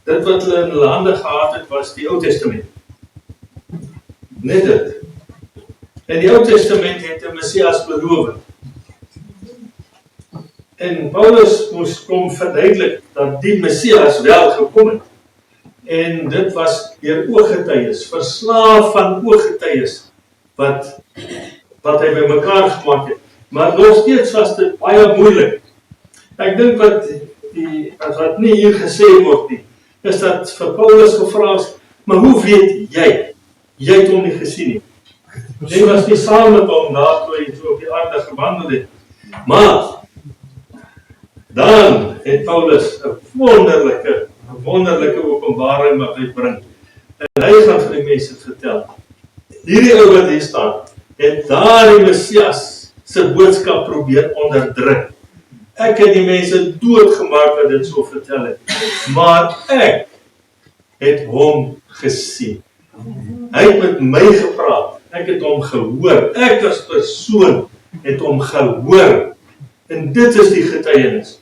Speaker 8: dit wat hulle in hulle hande gehad het, was die Ou Testament. Net dit. En die Ou Testament het 'n Messias beloof. En Paulus moes kom verduidelik dat die Messias wel gekom het. En dit was deur ooggetuies, verslaaf van ooggetuies wat hy bymekaar gemaak het. Maar nog steeds was dit baie moeilik. Ek dink wat nie hier gesê word nie, is dat vir Paulus gevra is, maar hoe weet jy? Jy het hom nie gesien nie. Jy was nie saam met hom daar toe hy so op die aarde gewandel het. Maar Dan het Paulus 'n wonderlike openbaring wat hy bring. En hy gaan vir die mense vertel. Hierdie ou wat hier staan, het daardie Messias se boodskap probeer onderdruk. Ek het die mense doodgemaak wat dit so vertel het. Maar ek het hom gesien. Hy het met my gepraat. Ek het hom gehoor. Ek as persoon het hom gehoor. En dit is die getuienis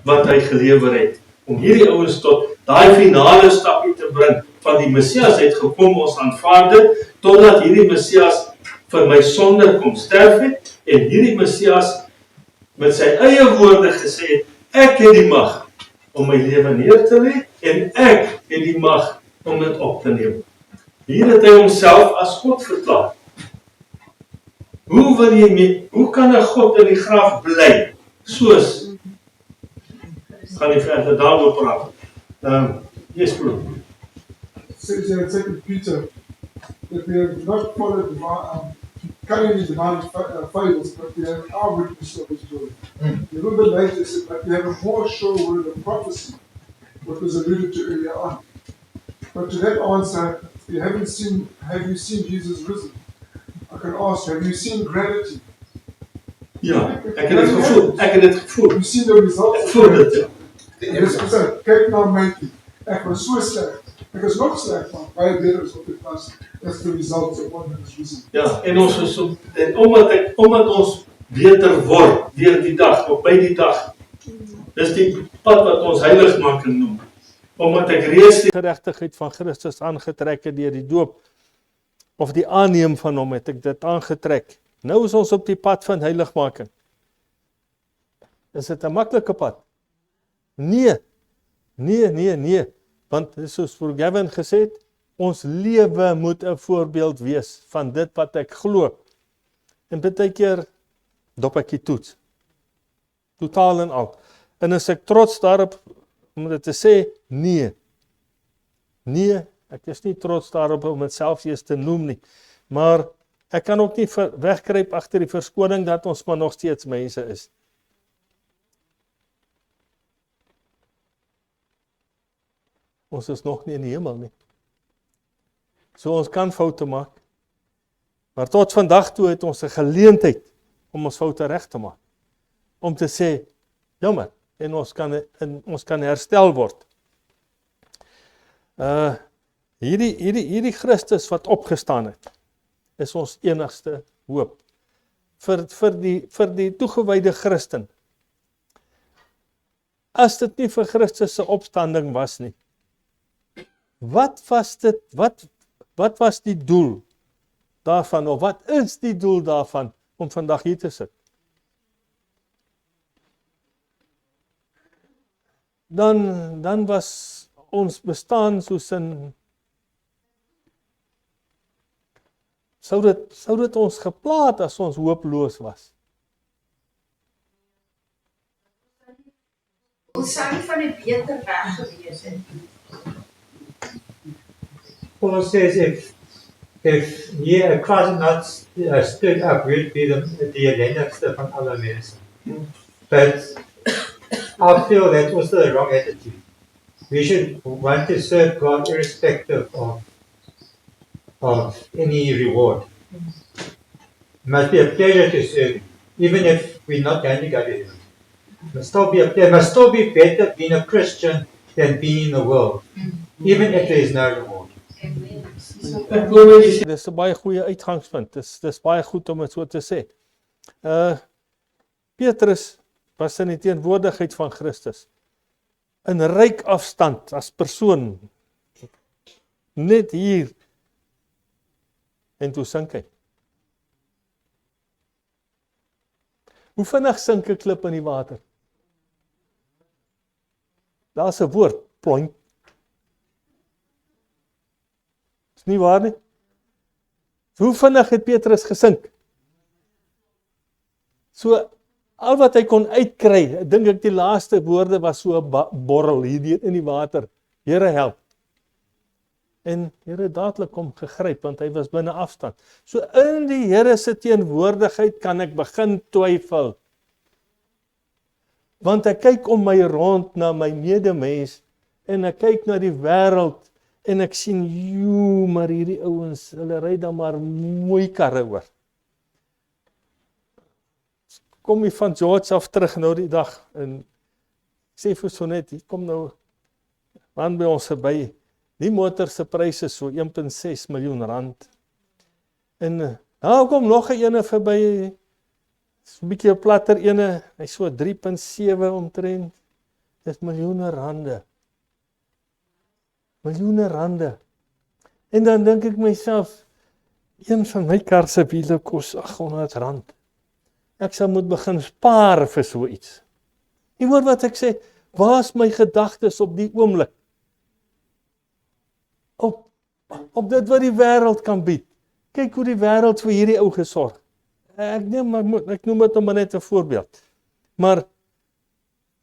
Speaker 8: wat hy gelewer het. Om hierdie ouens tot daai finale stapie te bring. Van die Messias het gekom, ons aanvaar dit, totdat hierdie Messias vir my sonde kom sterf het. En hierdie Messias met sy eie woorde gesê het, ek het die mag om my lewe neer te lê en ek het die mag om dit op te neem. Hier het hy homself as God verklaar. Hoe kan 'n God in die graf bly? Soos gaan nie verder daaroor praat. Yes, bro.
Speaker 6: Says in 2 Peter that they have not followed cunningly divine fables, but they have our witness of his glory. The number later said, but they have a more sure word of prophecy, what was alluded to earlier on. But to that answer, have you seen Jesus risen? I can ask, have you seen gravity?
Speaker 8: Ja, ek het dit gevoel.
Speaker 6: You see the results?
Speaker 8: Ek voel dit, ja.
Speaker 6: En dis gesê, kyk na my kind. Ek was so sleg. Ek is nog sleg, maar baie beter is op dit pas. That's the results of one that is risen.
Speaker 8: Ja, en ons is so, en omdat ons beter word deur die dag, of by die dag. Dis die pad wat ons heiligmaking noem. Omdat ek reeds die geregtigheid van Christus aangetrek het deur die doop, of die aanneem van hom, het ek dit aangetrek. Nou is ons op die pad van heiligmaking. Is dit 'n maklike pad? Nee, want soos vir Gavin gesê het, ons lewe moet 'n voorbeeld wees van dit wat ek glo. En baie keer dop ek die toets. Totaal en al. En as ek trots daarop om dit te sê, nee, ek is nie trots daarop om dit self eers te noem nie. Maar ek kan ook nie wegkruip agter die verskoning dat ons maar nog steeds mense is. Ons is nog nie in die hemel nie. So ons kan foute maak. Maar tot vandag toe het ons 'n geleentheid om ons foute reg te maak. Om te sê, jammer, en ons kan herstel word. Hierdie Christus wat opgestaan het, is ons enigste hoop. Vir die toegewyde Christen. As dit nie vir Christus se opstanding was nie, wat was die doel daarvan, of wat is die doel daarvan om vandag hier te sit? Dan was ons bestaan soos in, sou dit ons geplaat as ons hooploos was.
Speaker 11: Ons sou nie van 'n beter weg gewees het.
Speaker 7: Paul says if Christ had not stood up, we'd be the ellendigste van alle mense. But I feel that's also the wrong attitude. We should want to serve God irrespective of any reward. It must be a pleasure to serve Him, even if we're not going to go to heaven. It must still be better being a Christian than being in the world, even if there is no reward.
Speaker 8: Dis 'n baie goeie uitgangspunt. Dis baie goed om dit so te sê. Petrus was in die teenwoordigheid van Christus. In ryk afstand as persoon. Net hier. En toe sink hy. Hoe vinnig sink 'n klip in die water? Daar's 'n woord, ploink. Is nie waar nie? Hoe vinnig het Petrus gesink? So, al wat hy kon uitkry, dink ek die laaste woorde was so 'n borrel hier in die water. Here help. En Here dadelik kom gegryp, want hy was binne afstand. So in die Here se teenwoordigheid kan ek begin twyfel.
Speaker 4: Want ek kyk om my rond na my medemens en ek kyk na die wêreld en ek sien, joe, maar hierdie ouens, hulle ry dan maar mooi karre oor. Kom jy van George af terug nou die dag en ek sê vir Sonet, hier kom nou man by ons verby. Die motor se prys is so 1,6 miljoen rand. En nou kom nog 'n ene verby. So 'n bietjie 'n platter ene, hy so 3,7 omtrent. Dis miljoene rande. Miljoene rande. En dan dink ek myself, een van my kar se wiele kos R800. Ek sal moet begin spaar vir so iets. Jy hoor wat ek sê, waar is my gedagtes op die oomblik? Op dit wat die wêreld kan bied. Kyk hoe die wêreld vir hierdie ou gesorg. Ek noem dit maar net 'n voorbeeld. Maar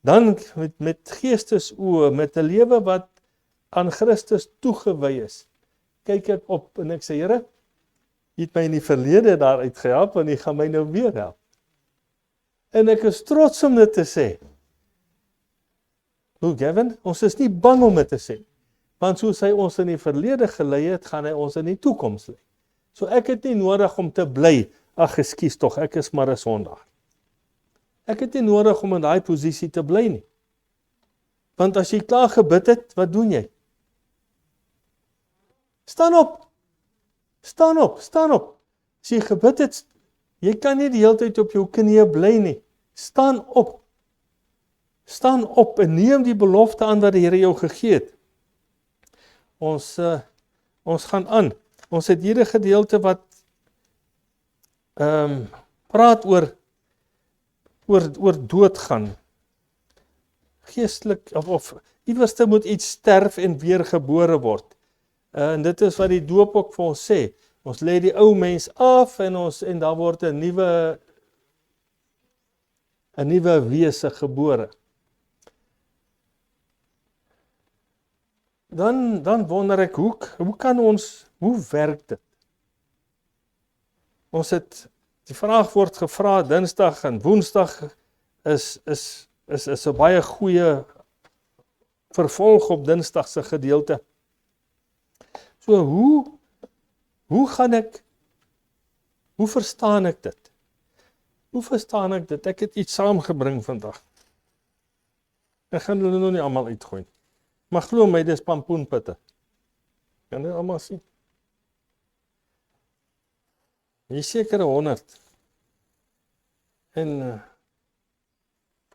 Speaker 4: dan met geestesoë, met 'n lewe wat aan Christus toegewy is, kyk ek op en ek sê, Here, jy het my in die verlede daaruit gehelp en jy gaan my nou weer help. En ek is trots om dit te sê. Hoe, Gavin? Ons is nie bang om dit te sê. Want soos hy ons in die verlede gelei het, gaan hy ons in die toekoms lei. So ek het nie nodig om te bly, ag ekskuus tog, ek is maar 'n sondaar. Ek het nie nodig om in daai posisie te bly nie. Want as jy klaar gebid het, wat doen jy? Staan op. Staan op, staan op. As jy gebid het, jy kan nie die hele tyd op jou knieë bly nie. Staan op. Staan op en neem die belofte aan wat die Here jou gegee het. Ons gaan aan. Ons het hierdie gedeelte wat praat oor doodgaan. Geestelik of iewers moet iets sterf en weer gebore word. En dit is wat die doop ook vir ons sê. Ons lê die ou mens af en daar word 'n nuwe wese gebore. Dan wonder ek, hoe werk dit? Ons het, die vraag word gevra, Dinsdag en Woensdag is 'n baie goeie vervolg op Dinsdag se gedeelte. So hoe verstaan ek dit? Hoe verstaan ek dit? Ek het iets saamgebring vandag. Ek gaan hulle nou nie almal uitgooi. Maar glo my, dis pampoenpitte. Kan dit almal sien? Jy seker 100. En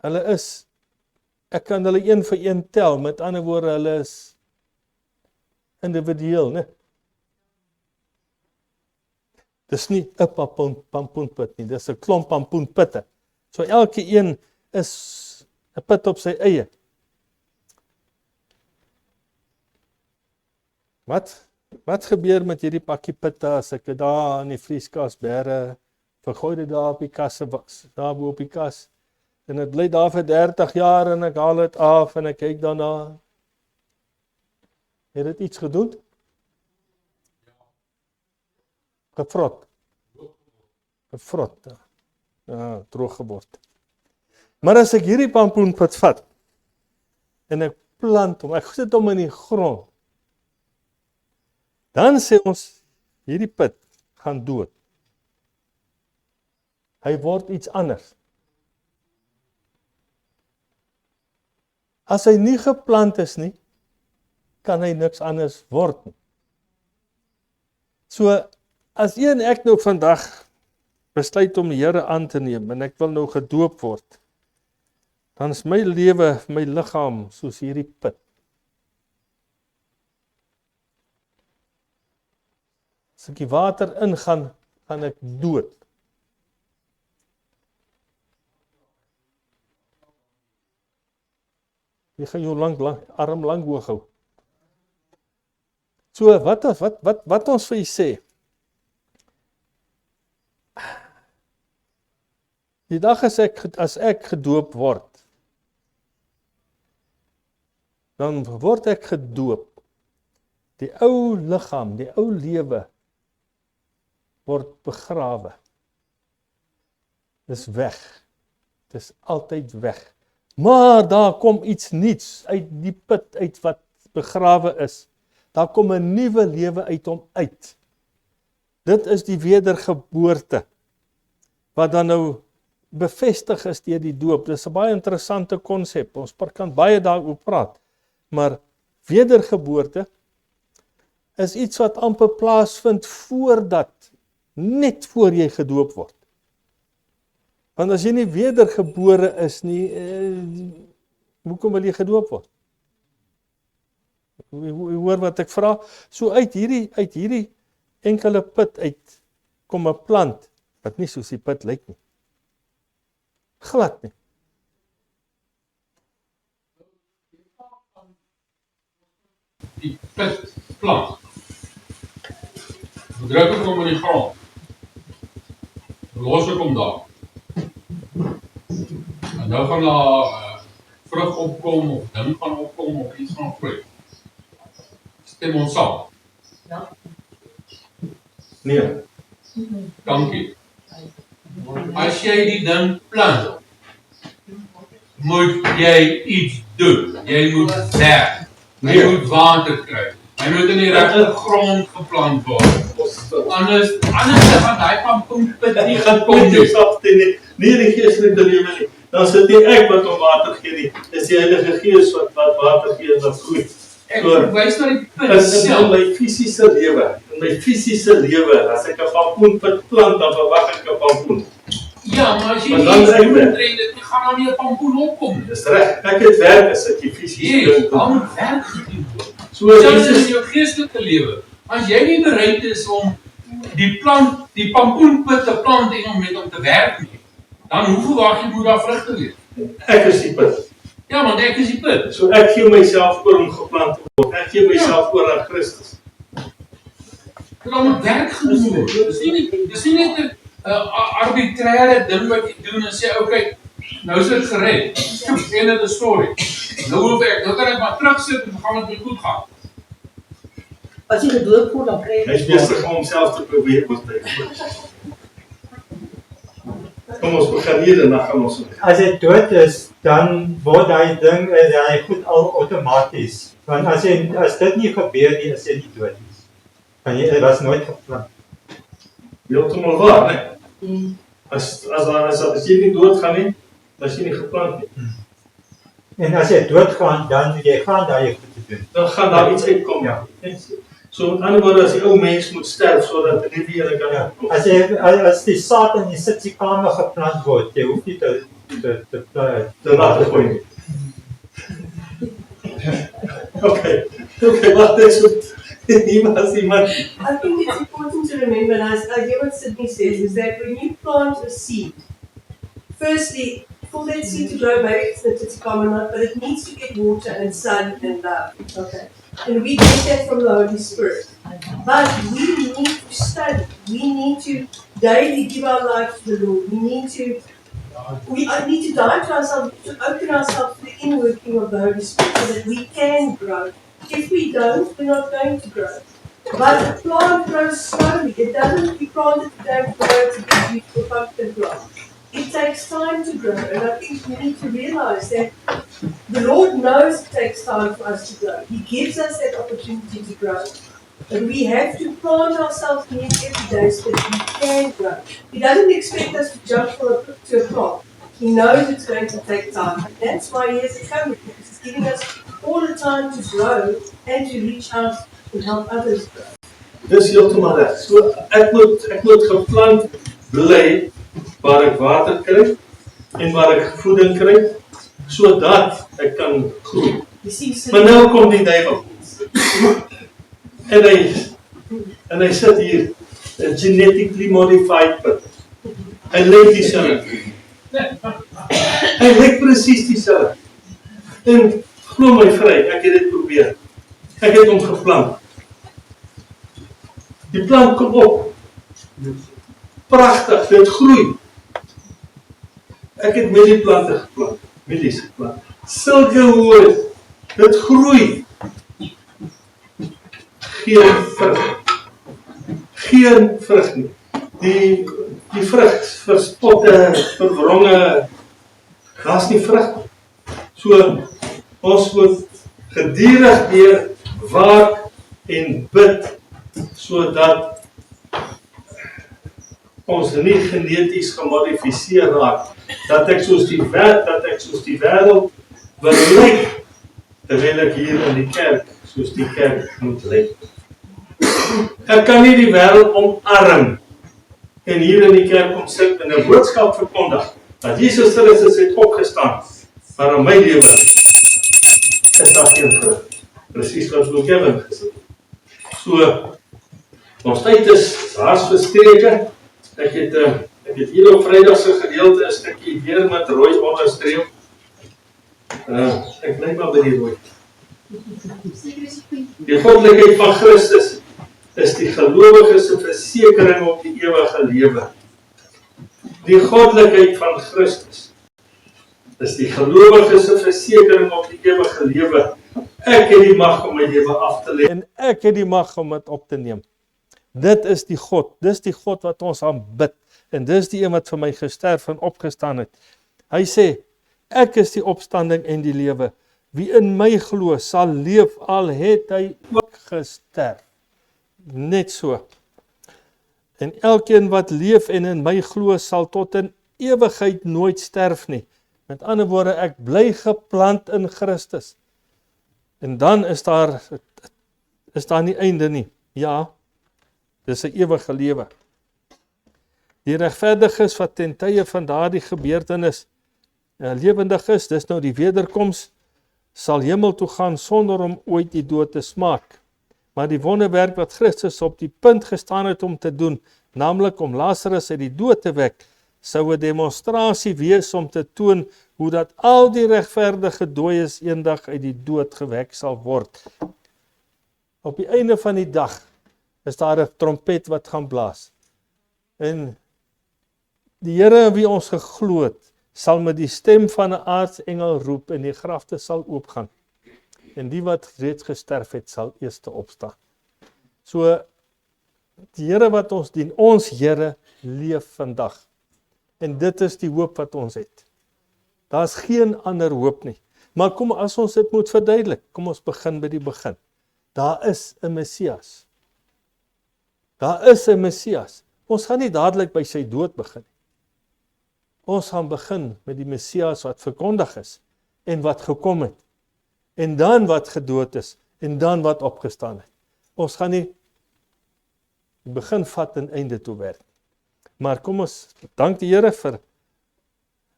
Speaker 4: hulle is, ek kan hulle een vir een tel, met ander woorde, hulle is individueel, né? Dis nie 'n pampoenpit nie, dis 'n klomp pampoenpitte. So elke een is 'n pit op sy eie. Wat gebeur met hierdie pakkie pitte as ek dit daar in die vrieskas bære, vergooi dit daar op die kas, daar bo op die kas, en dit bly daar vir 30 jaar en ek haal dit af en ek kyk daarna. Het dit iets gedoen? Gevrot. Ja, droog geword. Maar as ek hierdie pampoenpit vat en ek plant hom, ek sit hom in die grond, dan sê ons, hierdie pit gaan dood. Hy word iets anders. As hy nie geplant is nie, kan hy niks anders word nie. So, as ek nou vandag besluit om die Here aan te neem, en ek wil nou gedoop word, dan is my lewe, my liggaam, soos hierdie put. As ek die water ingaan, gaan ek dood. Jy gaan jou arm lang hoog hou. So, wat ons vir jy sê? Die dag as ek gedoop word, dan word ek gedoop. Die ou liggaam, die ou lewe word begrawe. Dis weg. Dis altyd weg. Maar daar kom iets nuuts uit die put uit wat begrawe is. Daar kom 'n nuwe lewe uit hom uit. Dit is die wedergeboorte, wat dan nou bevestig is deur die doop. Dis 'n baie interessante konsep, ons kan baie daaroor praat, maar wedergeboorte is iets wat amper plaasvind net voor jy gedoop word. Want as jy nie wedergebore is nie, hoekom wil jy gedoop word? U hoor wat ek vra? So uit hierdie enkele put uit kom 'n plant wat nie soos die put lyk nie. Glad nie.
Speaker 9: Die pitplant. Druk ek hom in die grond. Los ek hom daar. En nou gaan daar vrug opkom of ding gaan opkom of iets gaan groei. Stem ons saam.
Speaker 11: Ja.
Speaker 8: Nee.
Speaker 9: Dankie. As jy die ding plant, moet jy iets doen. Jy moet werk. Jy moet water kry. Hy moet in die regte grond geplant word. Anders gaan hy pampoenput nie gaan kom nie.
Speaker 8: Nie die geestelike lewe nie. Dan is dit nie ek wat hom water gee nie. Dis die Heilige Gees wat water gee en wat groei.
Speaker 9: Ek wys na die put self.
Speaker 8: In my fisiese lewe, as ek 'n pampoenput plant, dan verwag ek 'n pampoen.
Speaker 9: Ja, maar as jy nie train dit, gaan daar nie 'n pampoen opkom.
Speaker 8: Dis reg. Ek het werk as ek die fisiese ding
Speaker 9: dan moet werk gedoen word.
Speaker 8: So
Speaker 9: is in jou geestelike lewe. As jy nie bereid is om die pampoenput te plant en om met hom te werk nie, dan hoe verwag jy moet daar vrugte wees?
Speaker 8: Ek is die put.
Speaker 9: Ja, want ek is die put.
Speaker 8: So ek gee myself oor om geplant te word. Ek gee myself oor aan Christus.
Speaker 9: Dan moet werk gedoen word. Dis nie net 'n arbitreëre ding wat jy doen en sê, okay, nou is dit gered. End of the story. Nou kan ek maar terugsit en gaan dit goed gaan.
Speaker 2: As jy gedoop word, dan kry jy...
Speaker 8: Hy is besig om homself te probeer oortuig. Kom ons begin hier en dan gaan ons...
Speaker 7: As hy dood is, dan word hy ding, hy goed al outomaties. Want as dit nie gebeur nie, is hy nie dood nie. Want hy was nooit geplant.
Speaker 8: Heeltemal waar, né? As jy nie doodgaan nie, dan is jy nie geplant nie.
Speaker 7: En as jy doodgaan, dan jy gaan daar jy goed te doen.
Speaker 8: Dan gaan daar iets uitkom. Ja. So met ander woorde, as die ou mens moet sterf, sodat die nuwe ene kan kom.
Speaker 7: As die saad in die sitkamer geplant word, jy hoef nie te
Speaker 8: laat gooi nie. Okay, wat is het?
Speaker 2: I think it's important to remember, as I hear what Sydney says, is that when you plant a seed, firstly, for that seed to grow, maybe it's the common not, but it needs to get water and sun and love. Okay. And we get that from the Holy Spirit. But we need to study. We need to daily give our life to the Lord. We need to die to ourselves, to open ourselves to the inworking of the Holy Spirit so that we can grow. If we don't, we're not going to grow. But the plant grows slowly. It doesn't be planted today and grow to be beautiful pumpkin plant. It takes time to grow, and I think we need to realize that the Lord knows it takes time for us to grow. He gives us that opportunity to grow. But we have to plant ourselves in every day so that we can grow. He doesn't expect us to jump to a plant. He knows it's going to take time. And that's why He has a covenant, because He's giving us all the time to grow and to reach out and help others grow.
Speaker 8: Dis heeltemal reg. So ek moet geplant bly waar ek water kry en waar ek voeding kry sodat ek kan groei. Maar nou kom die duiwel. En hy sit hier 'n genetically modified put. Hy lyk dieselfde. Hy lyk presies dieselfde. En glo my vry, ek het dit probeer. Ek het hom geplant. Die plant kom op. Pragtig, dit groei. Ek het mielieplante geplant, mielies geplant. Sulke hoë, dit groei. Geen vrug nie. Die vrug verspotte, verwronge, daar's nie vrug nie. So, ons moet gedurig weer waak en bid, sodat ons nie geneties gemodifiseer raak, dat ek soos die wêreld wil lyk, terwyl ek hier in die kerk, soos die kerk moet lyk. Ek kan nie die wêreld omarm en hier in die kerk kom sit en 'n boodskap verkondig, dat Jesus Christus het opgestaan, maar in my lewe is daar geen vrug. Presies wat Will Kevin gesê het. So, ons tyd is haas verstreke. Ek het hier op Vrydag se gedeelte 'n stukkie weer met rooi onderstreep. Ek bly maar by die rooi. Die goddelikheid van Christus is die gelowige se versekering op die ewige lewe. Die goddelikheid van Christus is die gelowige se versekering op die ewige lewe. Ek het die mag om my lewe af te lê en ek het die mag om dit op te neem. Dit is die God, dis die God wat ons aanbid en dis die een wat vir my gesterf en opgestaan het. Hy sê, ek is die opstanding en die lewe. Wie in my glo sal leef al het hy ook gesterf. Net so. En elkeen wat leef en in my glo sal tot in ewigheid nooit sterf nie. Met ander woorde, ek bly geplant in Christus. En dan is daar nie einde nie. Ja, dis 'n ewige lewe. Die regverdiges wat ten tye van daardie gebeurtenis lewendig is, dis nou die wederkoms, sal hemel toe gaan sonder om ooit die dood te smaak. Maar die wonderwerk wat Christus op die punt gestaan het om te doen, naamlik om Lazarus uit die dood te wek, sou 'n demonstrasie wees om te toon hoe dat al die regverdige dooies eendag uit die dood gewek sal word. Op die einde van die dag is daar 'n trompet wat gaan blaas. En die Here in wie ons geglo het, sal met die stem van 'n aartsengel roep en die grafte sal oopgaan. En die wat reeds gesterf het, sal eers opstaan. So, die Here wat ons dien, ons Here leef vandag. En dit is die hoop wat ons het. Daar's geen ander hoop nie. Maar kom, as ons dit moet verduidelik, kom ons begin by die begin. Daar is 'n Messias. Daar is 'n Messias. Ons gaan nie dadelik by sy dood begin. Ons gaan begin met die Messias wat verkondig is en wat gekom het. En dan wat gedood is en dan wat opgestaan het. Ons gaan nie begin vat en einde toe werk. Maar kom ons dank die Here vir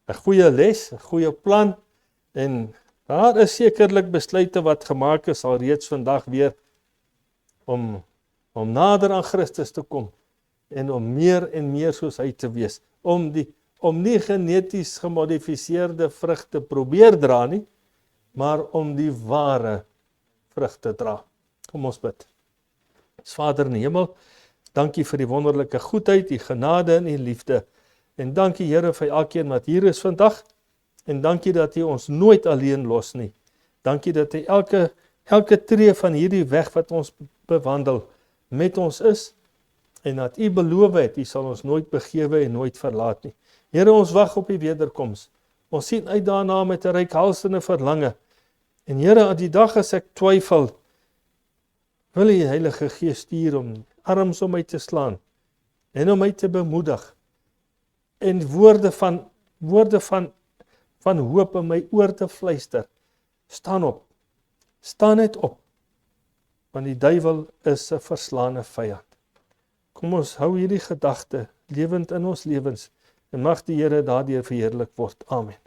Speaker 8: 'n goeie les, 'n goeie plan en daar is sekerlik besluite wat gemaak is al reeds vandag weer om nader aan Christus te kom en om meer en meer soos hy te wees, om nie geneties gemodifiseerde vrug te probeer dra nie, maar om die ware vrug te dra. Kom ons bid. Vader in die hemel, dankie vir die wonderlike goedheid, die genade en die liefde. En dankie Here vir elkeen wat hier is vandag. En dankie dat U ons nooit alleen los nie. Dankie dat U elke tree van hierdie weg wat ons bewandel met ons is. En dat U beloof het, U sal ons nooit begewe en nooit verlaat nie. Here, ons wag op die wederkoms. Ons sien uit daarna met 'n reikhalsende verlange. En Here, aan die dag as ek twyfel, wil U Heilige Gees stuur om arms om my te slaan en om my te bemoedig en woorde van hoop in my oor te fluister. Staan op. Staan net op. Want die duiwel is 'n verslaane vyand. Kom ons hou hierdie gedagte lewend in ons lewens en mag die Here daardeur verheerlik word. Amen.